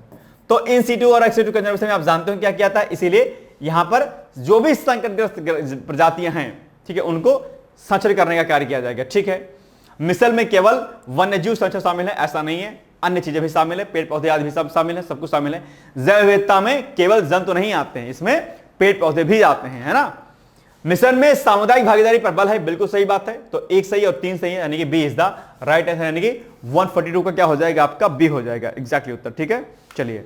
तो इन सीटू और एक्स सीटू कंजर्वेशन में आप जानते हो क्या क्या आता है, इसीलिए यहां पर जो भी संकटग्रस्त प्रजातियां हैं, ठीक है, उनको संरक्षण करने का कार्य किया जाएगा, ठीक है। मिशन में केवल वन्यजीव संरक्षण शामिल है ऐसा नहीं है, अन्य चीजें भी शामिल है, पेड़ पौधे आदि भी सब शामिल है, सब कुछ शामिल है। जैव विविधता में केवल जंतु नहीं आते हैं, इसमें पेड़ पौधे भी आते हैं, है ना। मिशन में सामुदायिक भागीदारी पर बल है, बिल्कुल सही बात है। तो 1 सही और 3 सही है, यानी कि B is the right answer, यानी कि 142 का क्या हो जाएगा आपका, बी हो जाएगा एग्जैक्टली उत्तर, ठीक है। चलिए,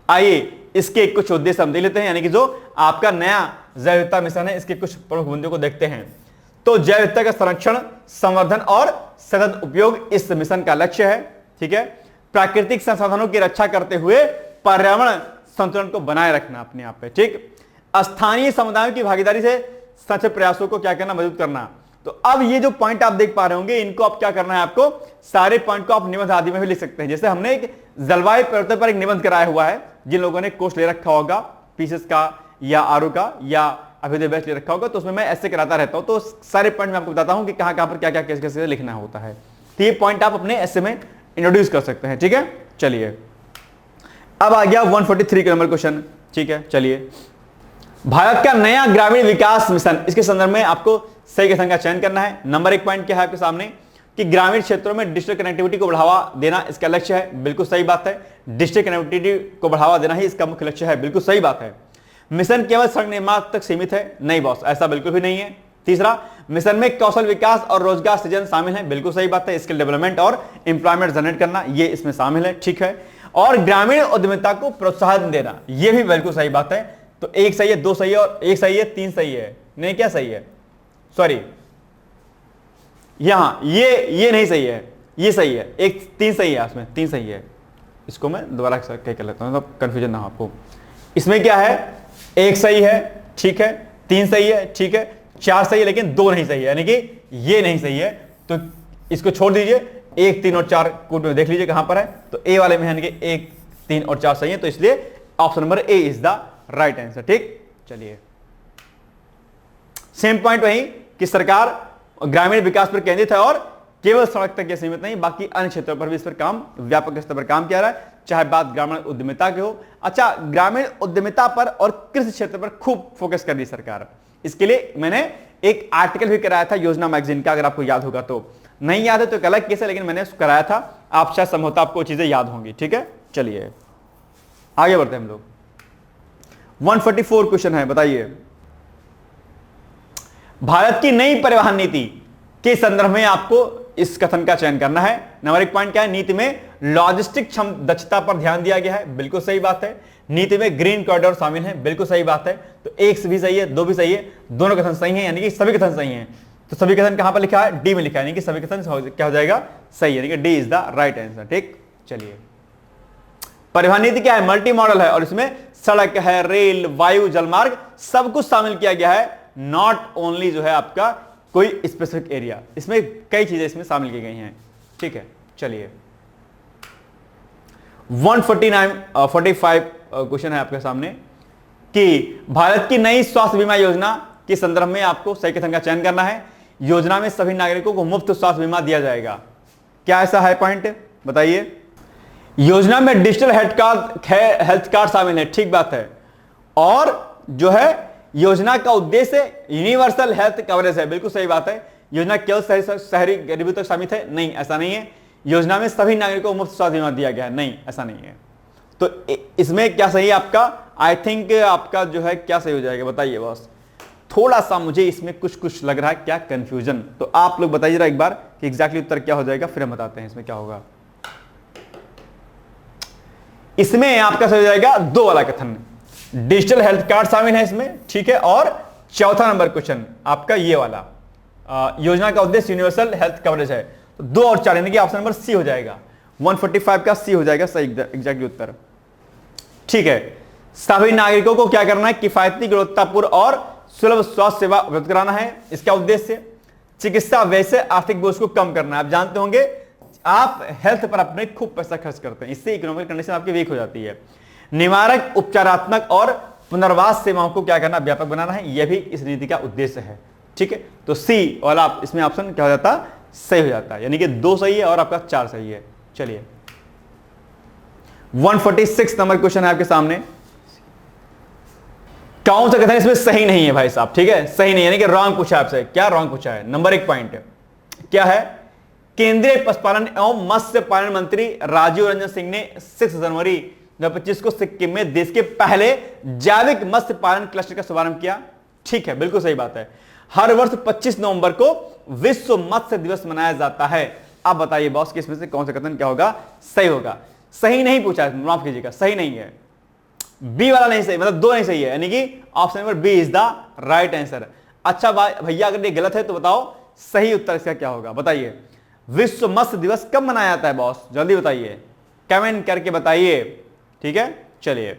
आइए इसके कुछ उद्देश्य हम देख लेते हैं, यानी कि जो आपका नया जैव विविधता मिशन है, इसके कुछ प्रमुख बिंदुओं को देखते हैं। तो जैव विविधता का संरक्षण, संवर्धन और सतत उपयोग इस मिशन का लक्ष्य है, ठीक है। प्राकृतिक संसाधनों की रक्षा करते हुए पर्यावरण संतुलन को बनाए रखना अपने आप पे, ठीक। स्थानीय समुदायों की भागीदारी से संरक्षण प्रयासों को क्या करना, मजबूत करना। तो अब ये जो पॉइंट आप देख पा रहे होंगे, इनको आप क्या करना है, आपको सारे पॉइंट को आप निबंध आदि में भी लिख सकते हैं। जैसे हमने एक जलवायु परिवर्तन पर एक निबंध कराया हुआ है, जिन लोगों ने कोर्स ले रखा होगा, पीसीएस का या आरओ का या अभ्युदय बैच ले रखा होगा, तो उसमें मैं ऐसे कराता रहता हूं। तो सारे पॉइंट मैं आपको बताता हूं कि कहां कहां पर क्या क्या कैसे लिखना होता है। तो ये पॉइंट आप अपने ऐसे में इंट्रोड्यूस कर सकते हैं, ठीक है। चलिए, अब आ गया 143 नंबर क्वेश्चन, ठीक है। चलिए, भारत का नया ग्रामीण विकास मिशन, इसके संदर्भ में आपको सही कथन का चयन करना है। नंबर 1 पॉइंट क्या है आपके सामने कि ग्रामीण क्षेत्रों में डिजिटल कनेक्टिविटी को बढ़ावा देना इसका लक्ष्य है, बिल्कुल सही बात है। डिजिटल कनेक्टिविटी को बढ़ावा देना ही इसका मुख्य लक्ष्य है, बिल्कुल सही बात है। मिशन केवल सड़क निर्माण तक सीमित है, नहीं बॉस, ऐसा बिल्कुल भी नहीं है। तीसरा, मिशन में कौशल विकास और रोजगार सृजन शामिल है, बिल्कुल सही बात है। स्किल डेवलपमेंट और एम्प्लॉयमेंट जनरेट करना, ये इसमें शामिल है, ठीक है। और ग्रामीण उद्यमिता को प्रोत्साहन देना, यह भी बिल्कुल सही बात है। तो एक सही है, दो सही है और एक सही है, तीन सही है। नहीं, क्या सही है, सॉरी यहां ये नहीं सही है, ये सही है। एक तीन सही है, इसमें तीन सही है। इसको मैं दोबारा कह कर लेता हूं, मतलब कंफ्यूजन ना हो आपको। इसमें क्या है, एक सही है, ठीक है, तीन सही है, ठीक है, चार सही है, लेकिन दो नहीं सही है, यानी कि ये नहीं सही है। तो इसको छोड़ दीजिए, एक, तीन और चार कोड में देख लीजिए कहां पर है। तो ए वाले में यानी कि एक, तीन और चार सही है, तो इसलिए option number A is the right answer. ठीक, चलिए सेम पॉइंट वही कि सरकार ग्रामीण विकास पर केंद्रित है और केवल सड़क तक सीमित नहीं, बाकी अन्य क्षेत्रों पर भी इस पर काम व्यापक स्तर पर काम किया रहा है, चाहे बात ग्रामीण उद्यमिता की हो। अच्छा, ग्रामीण उद्यमिता पर और कृषि क्षेत्र पर खूब फोकस कर दी सरकार। इसके लिए मैंने एक आर्टिकल भी कराया था योजना मैगजीन का, अगर आपको याद होगा तो। नहीं याद है तो अलग केस है, लेकिन मैंने कराया था, आप शायद संभवतः आपको चीजें याद होंगी। ठीक है, चलिए आगे बढ़ते हैं हम लोग। 144 क्वेश्चन है, बताइए। भारत की नई परिवहन नीति के संदर्भ में आपको इस कथन का चयन करना है। नंबर एक पॉइंट क्या है, नीति में लॉजिस्टिक दक्षता पर ध्यान दिया गया है, बिल्कुल सही बात है। नीति में ग्रीन कॉरिडोर शामिल है, बिल्कुल सही बात है। तो एक भी सही है, दो भी सही है, दोनों कथन सही है, यानी कि सभी कथन सही हैं। तो सभी कथन कहां पर लिखा है, डी में लिखा है, यानी कि सभी कथन क्या हो जाएगा, सही, यानी कि D is the right answer. ठीक, चलिए परिवहन नीति क्या है, मल्टी मॉडल है और इसमें सड़क है, रेल, वायु, जलमार्ग सब कुछ शामिल किया गया है, नॉट ओनली जो है आपका कोई स्पेसिफिक एरिया। इसमें कई चीजें इसमें शामिल की गई हैं। ठीक है, चलिए 145 क्वेश्चन है आपके सामने कि भारत की नई स्वास्थ्य बीमा योजना के संदर्भ में आपको सही कथन का चयन करना है। योजना में सभी नागरिकों को मुफ्त स्वास्थ्य बीमा दिया जाएगा, क्या ऐसा है पॉइंट, बताइए। योजना में डिजिटल हेल्थ कार्ड शामिल है, ठीक बात है। और जो है योजना का उद्देश्य यूनिवर्सल हेल्थ कवरेज है, बिल्कुल सही बात है। योजना केवल शहरी गरीबों तक सीमित है, नहीं ऐसा नहीं है। योजना में सभी नागरिकों को मुफ्त स्वास्थ्य बीमा दिया गया है, नहीं ऐसा नहीं है। तो इसमें क्या सही है आपका, आई थिंक आपका जो है क्या सही हो जाएगा, बताइए बॉस। थोड़ा सा मुझे इसमें कुछ लग रहा है, क्या कंफ्यूजन, तो आप लोग बताइए एक बार कि एग्जैक्टली उत्तर क्या हो जाएगा, फिर हम बताते हैं इसमें क्या होगा। इसमें आपका सही हो जाएगा दो वाला कथन, डिजिटल हेल्थ कार्ड शामिल है इसमें, ठीक है। और चौथा नंबर क्वेश्चन आपका ये वाला, योजना का उद्देश्य यूनिवर्सल हेल्थ कवरेज है। तो दो और चार यानी कि ऑप्शन नंबर सी हो जाएगा, 145 का सी हो जाएगा सही एग्जैक्टली उत्तर। ठीक है, सभी नागरिकों को क्या करना है, किफायती, गुणवत्तापूर्ण और सुलभ स्वास्थ्य सेवा उपलब्ध कराना है। इसका उद्देश्य चिकित्सा व्यय से आर्थिक बोझ को कम करना है। आप जानते होंगे आप हेल्थ पर अपने खूब पैसा खर्च करते हैं, इससे इकोनॉमिक कंडीशन आपकी वीक हो जाती है। निवारक, उपचारात्मक और पुनर्वास सेवाओं को क्या करना, व्यापक बनाना है, यह भी इस नीति का उद्देश्य है। ठीक है, तो सी वाला इसमें ऑप्शन क्या हो जाता, सही हो जाता है, यानी कि दो सही है और आपका चार सही है। चलिए 146 नंबर क्वेश्चन है आपके सामने, कौन सा कथन इसमें सही नहीं है भाई साहब, ठीक है, सही नहीं यानी कि रॉन्ग पूछा है आपसे। क्या रॉन्ग पूछा है, नंबर एक पॉइंट क्या है, केंद्रीय पशुपालन एवं मत्स्य पालन मंत्री राजीव रंजन सिंह ने 6 जनवरी 2025 को सिक्किम में देश के पहले जैविक मत्स्य पालन क्लस्टर का शुभारंभ किया। ठीक है, बिल्कुल सही बात है। हर वर्ष 25 नवंबर को विश्व मत्स्य दिवस मनाया जाता है। अब बताइए बॉस कि इसमें से कौन सा कथन क्या होगा, सही होगा। सही नहीं पूछा है, माफ कीजिएगा, सही नहीं है, बी वाला नहीं सही, मतलब दो नहीं सही है, यानी कि option number B is the right answer. अच्छा भैया अगर ये गलत है तो बताओ सही उत्तर इसका क्या होगा, बताइए। विश्व मत्स्य दिवस कब मनाया जाता है बॉस, जल्दी बताइए, कमेंट करके बताइए। ठीक है, चलिए।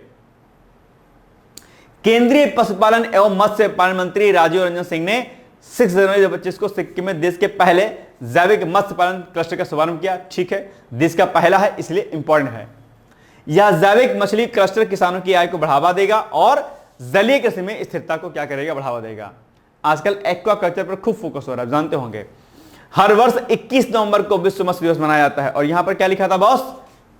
केंद्रीय पशुपालन एवं मत्स्य पालन मंत्री राजीव रंजन सिंह ने 6 जनवरी 2025 को सिक्किम में देश के पहले जैविक मत्स्य पालन क्लस्टर का शुभारंभ किया। ठीक है, देश का पहला है इसलिए इंपॉर्टेंट है। यह जैविक मछली क्लस्टर किसानों की आय को बढ़ावा देगा और जलीय कृषि में स्थिरता को क्या करेगा, बढ़ावा देगा। आजकल एक्वाकल्चर पर खूब फोकस हो रहा है, जानते होंगे। हर वर्ष 21 नवंबर को विश्व मत्स्य दिवस मनाया जाता है और यहां पर क्या लिखा था बॉस,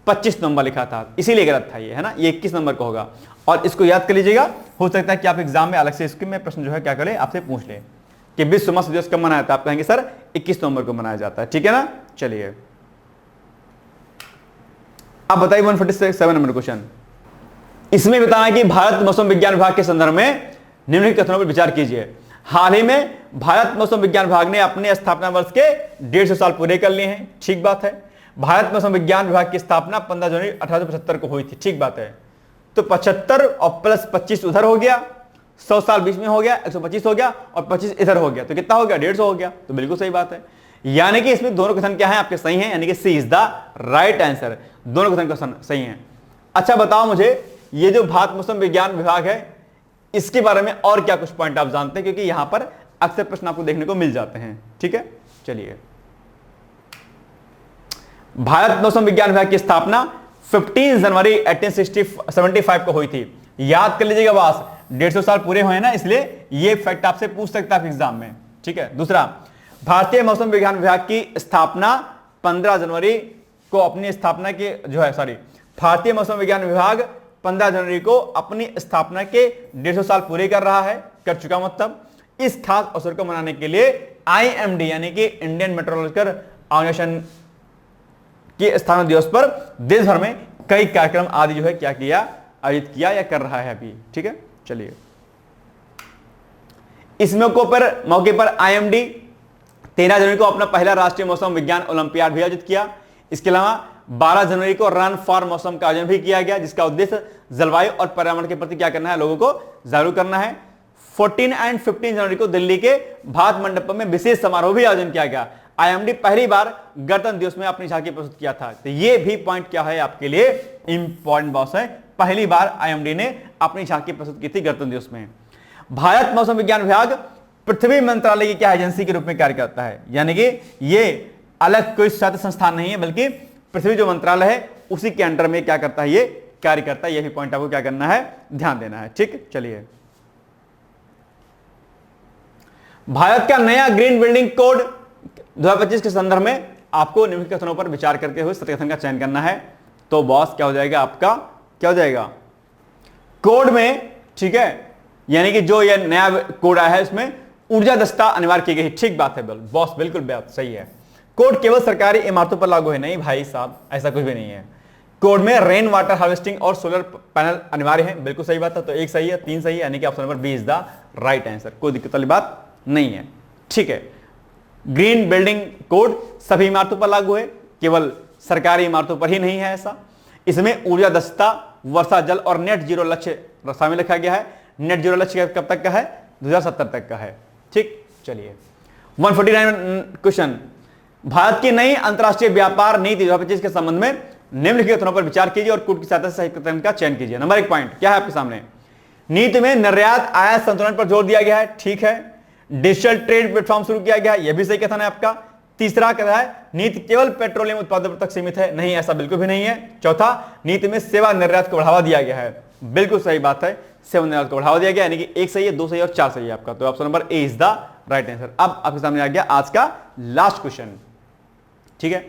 25 नवंबर लिखा था, इसीलिए गलत था ये, है ना, ये 21 नंबर को होगा। और इसको याद कर लीजिएगा, हो सकता है कि आप एग्जाम में अलग से इसके में प्रश्न जो है क्या करें, आपसे पूछ ले कि विश्व मत्स्य दिवस कब मनाया जाता है, आप कहेंगे सर 21 नवंबर को मनाया जाता है। ठीक है ना, चलिए आप बताइए 147 नंबर क्वेश्चन। इसमें बताना है कि भारत मौसम विज्ञान विभाग के संदर्भ में निम्नलिखित कथनों पर विचार कीजिए। हाल ही में भारत मौसम विज्ञान विभाग ने अपने स्थापना वर्ष के 150 साल पूरे कर लिए हैं। ठीक बात है। भारत मौसम विज्ञान विभाग की स्थापना 15 जनवरी 1875 को हुई थी, ठीक बात है। तो 75 और प्लस 25 उधर हो गया, 100 साल बीच में हो गया, 125 हो गया और 25 इधर हो गया, तो कितना हो गया, 150 हो गया। तो बिल्कुल सही बात है, यानी कि इसमें दोनों क्वेश्चन क्या है आपके सही हैं, यानी कि सी इज द राइट आंसर, दोनों क्वेश्चन सही हैं। अच्छा बताओ मुझे, ये जो भारत मौसम विज्ञान विभाग है इसके बारे में और क्या कुछ पॉइंट आप जानते हैं, क्योंकि यहां पर अक्सर प्रश्न आपको देखने को मिल जाते हैं। ठीक है, चलिए। भारत मौसम विज्ञान विभाग की स्थापना 15 जनवरी 1875 को हुई थी। याद कर लीजिएगा बॉस, 150 साल पूरे हुए हैं ना, इसलिए ये फैक्ट आपसे पूछ सकता है एग्जाम में। ठीक है। दूसरा, भारतीय मौसम विज्ञान विभाग की स्थापना 15 जनवरी को अपनी स्थापना के भारतीय मौसम विज्ञान विभाग 15 जनवरी को अपनी स्थापना के 150 साल पूरे कर रहा है, कर चुका। मतलब इस खास अवसर को मनाने के लिए IMD यानी कि इंडियन मेट्रोलॉजिकल ऑर्गेनाइजेशन के स्थापना दिवस पर देश भर में कई कार्यक्रम आदि जो है क्या किया, आयोजित किया या कर रहा है अभी। ठीक है, चलिए। इस मौके पर IMD 13 जनवरी को अपना पहला राष्ट्रीय मौसम विज्ञान ओलंपियाड भी आयोजित किया। इसके अलावा 12 जनवरी को रन फॉर मौसम का आयोजन भी किया गया, जिसका उद्देश्य जलवायु और पर्यावरण के प्रति क्या करना है, लोगों को जागरूक करना है। 14 एंड 15 जनवरी को दिल्ली के भारत मंडपम में विशेष समारोह भी आयोजन किया गया। IMD पहली बार गणतंत्र दिवस में अपनी झांकी प्रस्तुत किया था। तो ये भी पॉइंट क्या है आपके लिए इंपॉर्टेंट बॉस है, पहली बार IMD ने अपनी झांकी प्रस्तुत की थी गणतंत्र दिवस में। भारत मौसम विज्ञान विभाग पृथ्वी मंत्रालय की क्या एजेंसी के रूप में कार्य करता है, यानी कि ये अलग कोई स्वायत्त संस्थान नहीं है, बल्कि पृथ्वी जो मंत्रालय है उसी के अंडर में क्या करता है, ये कार्य करता है। ये भी पॉइंट आपको क्या करना है, ध्यान देना है। ठीक, चलिए। भारत का नया ग्रीन बिल्डिंग कोड 2025 के संदर्भ में आपको निम्नलिखित कथनों पर विचार करते हुए सत्य कथन का चयन करना है। तो बॉस क्या हो जाएगा आपका, क्या हो जाएगा कोड में, ठीक है, यानी कि जो ये नया कोड आया है इसमें ऊर्जा दक्षता अनिवार्य की गई। ठीक बात है बॉस, बिल्कुल बात सही है। कोड केवल सरकारी इमारतों पर लागू है, नहीं भाई साहब, ऐसा कुछ भी नहीं है। कोड में रेन वाटर हार्वेस्टिंग और सोलर पैनल अनिवार्य है, बिल्कुल सही बात है। तो एक सही है, 3 सही है, यानी कि option number B is the right answer, कोई दिक्कत वाली बात नहीं है। ठीक है, ग्रीन बिल्डिंग कोड सभी इमारतों पर लागू है, केवल सरकारी इमारतों पर ही नहीं है ऐसा। इसमें ऊर्जा दक्षता, वर्षा जल और नेट जीरो लक्ष्य शामिल रखा गया है। नेट जीरो लक्ष्य कब तक का है, 2070 तक का है। ठीक, चलिए। 149 क्वेश्चन, भारत की नई अंतरराष्ट्रीय व्यापार नीति 2025 के संबंध में निम्नलिखित कथनों पर विचार कीजिए और कोड की सहायता से सही कथन का चयन कीजिए। नंबर 1 पॉइंट क्या है आपके सामने, नीति में निर्यात आयात संतुलन पर जोर दिया गया है, ठीक है। डिजिटल ट्रेड प्लेटफॉर्म शुरू किया गया है, यह भी सही कथन है आपका। तीसरा कहा है नीति केवल पेट्रोलियम उत्पादों तक सीमित है, नहीं, ऐसा बिल्कुल भी नहीं है। चौथा, नीति में सेवा निर्यात को बढ़ावा दिया गया है, बिल्कुल सही बात है, सेवा निर्यात को बढ़ावा दिया गया, यानी कि 1 सही है, 2 सही और 4 सही है आपका। तो option number A is the right answer. अब आपके सामने आ गया आज का लास्ट क्वेश्चन, ठीक है।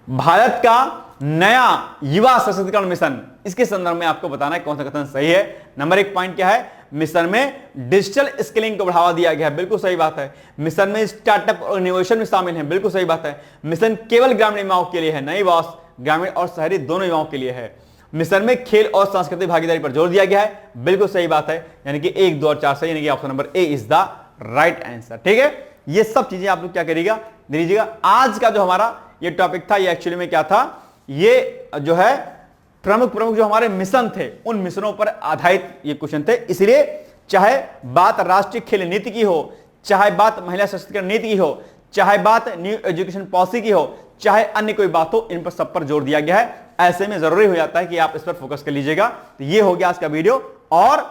भारत का नया युवा सशक्तिकरण मिशन, इसके संदर्भ में आपको बताना है कौन सा कथन सही है। नंबर 1 पॉइंट क्या है, मिशन में डिजिटल स्किलिंग को बढ़ावा दिया गया है, बिल्कुल सही बात है। मिशन में स्टार्टअप और इनोवेशन में शामिल है, बिल्कुल सही बात है। मिशन केवल ग्रामीण युवाओं के लिए है, नहीं बॉस, ग्रामीण और शहरी दोनों युवाओं के लिए है। मिशन में खेल और सांस्कृतिक भागीदारी पर जोर दिया गया है, बिल्कुल सही बात है, यानी कि 1, 2 और 4 सही, यानी कि option number A is the right answer. ठीक है, ये सब चीजें आप लोग क्या करिएगा, दीजिएगा। आज का जो हमारा ये टॉपिक था, ये एक्चुअली में क्या था, ये जो है प्रमुख जो हमारे मिशन थे उन मिशनों पर आधारित ये क्वेश्चन थे। इसलिए चाहे बात राष्ट्रीय खेल नीति की हो, चाहे बात महिला सशक्तिकरण नीति की हो, चाहे बात न्यू एजुकेशन पॉलिसी की हो, चाहे अन्य कोई बात हो, इन पर सब पर जोर दिया गया है। ऐसे में जरूरी हो जाता है कि आप इस पर फोकस कर लीजिएगा। तो ये हो गया आज का वीडियो। और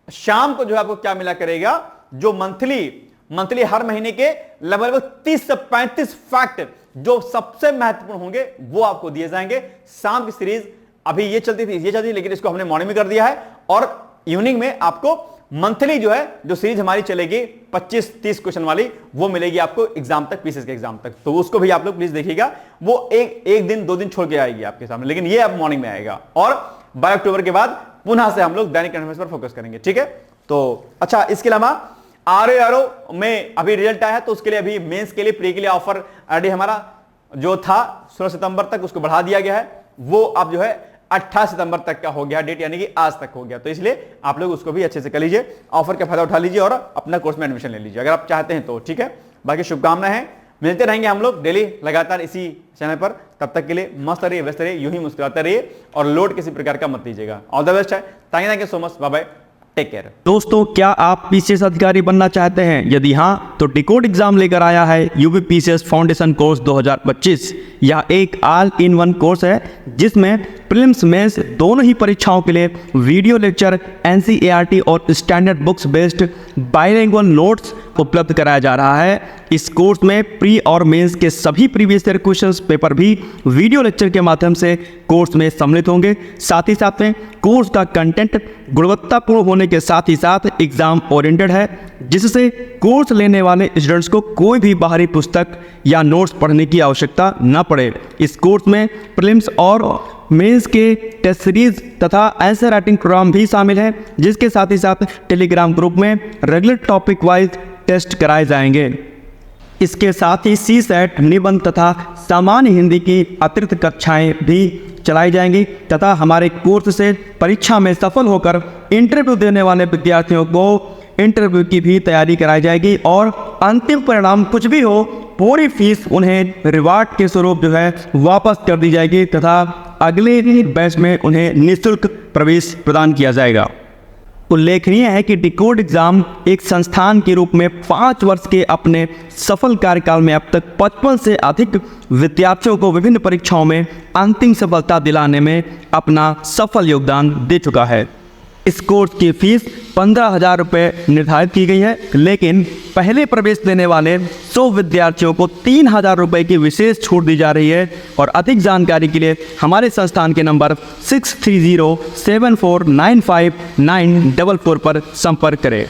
शाम को जो है आपको क्या मिला करेगा, जो मंथली हर महीने के लगभग 30 से 35 फैक्ट जो सबसे महत्वपूर्ण होंगे वो आपको दिए जाएंगे। शाम की सीरीज अभी ये चलती थी, लेकिन इसको हमने मॉर्निंग में कर दिया है। और इवनिंग में आपको मंथली जो सीरीज हमारी चलेगी 25-30 क्वेश्चन वाली, वो मिलेगी आपको एग्जाम तक, पीसीएस के एग्जाम तक। तो उसको भी आप लोग प्लीज देखिएगा। वो एक दिन 2 दिन छोड़ के आएगी आपके सामने, लेकिन ये अब मॉर्निंग में आएगा। और 12 अक्टूबर के बाद पुनः से हम लोग दैनिक करंट अफेयर्स पर फोकस करेंगे, ठीक है। तो अच्छा, इसके अलावा आरओ में अभी रिजल्ट आया है, तो उसके लिए अभी मेंस के लिए, प्री के लिए ऑफर ऑलरेडी हमारा जो था 16 सितंबर तक, उसको बढ़ा दिया गया है। वो अब जो है 18 सितंबर तक का हो गया डेट, यानी कि आज तक हो गया। तो इसलिए आप लोग उसको भी अच्छे से कर लीजिए, ऑफर का फायदा उठा लीजिए और अपना कोर्स में एडमिशन ले लीजिए अगर आप चाहते हैं तो, ठीक है। बाकी शुभकामनाएं हैं, मिलते रहेंगे हम लोग डेली लगातार इसी चैनल पर। तब तक के लिए मस्त रहिए, व्यस्त रहिए, यूं ही मुस्कुराते रहिए और लोड किसी प्रकार का मत लीजिएगा। ऑल द बेस्ट है। Thank you so much, bye bye, take care. दोस्तों, क्या आप पीसीएस अधिकारी बनना चाहते हैं? यदि हाँ, तो डिकोड एग्जाम लेकर आया है यूपी पीसीएस फाउंडेशन कोर्स 2025। यह एक ऑल इन वन कोर्स है जिसमें प्रीलिम्स मेंस दोनों ही परीक्षाओं के लिए वीडियो लेक्चर, एनसीईआरटी और standard books based bilingual notes उपलब्ध कराया जा रहा है। इस कोर्स में प्री और मेंस के सभी प्रीवियस ईयर क्वेश्चंस पेपर भी वीडियो लेक्चर के माध्यम से कोर्स में सम्मिलित होंगे। साथ ही साथ में कोर्स का कंटेंट गुणवत्तापूर्ण होने के साथ ही साथ एग्जाम ओरिएंटेड है, जिससे कोर्स लेने वाले स्टूडेंट्स को कोई भी बाहरी पुस्तक या नोट्स पढ़ने की आवश्यकता न पड़े। इस कोर्स में प्रीलिम्स और मेंस के टेस्ट सीरीज तथा आंसर राइटिंग प्रोग्राम भी शामिल है, जिसके साथ ही साथ टेलीग्राम ग्रुप में रेगुलर टॉपिक वाइज टेस्ट कराए जाएंगे। इसके साथ ही सीसेट, निबंध तथा सामान्य हिंदी की अतिरिक्त कक्षाएं भी चलाई जाएंगी तथा हमारे कोर्स से परीक्षा में सफल होकर इंटरव्यू देने वाले विद्यार्थियों को इंटरव्यू की भी तैयारी कराई जाएगी और अंतिम परिणाम कुछ भी हो, पूरी फीस उन्हें रिवार्ड के स्वरूप जो है वापस कर दी जाएगी तथा अगले बैच में उन्हें निःशुल्क प्रवेश प्रदान किया जाएगा। उल्लेखनीय है कि डिकोड एग्जाम एक संस्थान के रूप में 5 वर्ष के अपने सफल कार्यकाल में अब तक 55 से अधिक विद्यार्थियों को विभिन्न परीक्षाओं में अंतिम सफलता दिलाने में अपना सफल योगदान दे चुका है। इस कोर्स की फीस 15,000 रुपये निर्धारित की गई है, लेकिन पहले प्रवेश देने वाले 100 विद्यार्थियों को 3,000 रुपये की विशेष छूट दी जा रही है। और अधिक जानकारी के लिए हमारे संस्थान के नंबर 6307495944 पर संपर्क करें।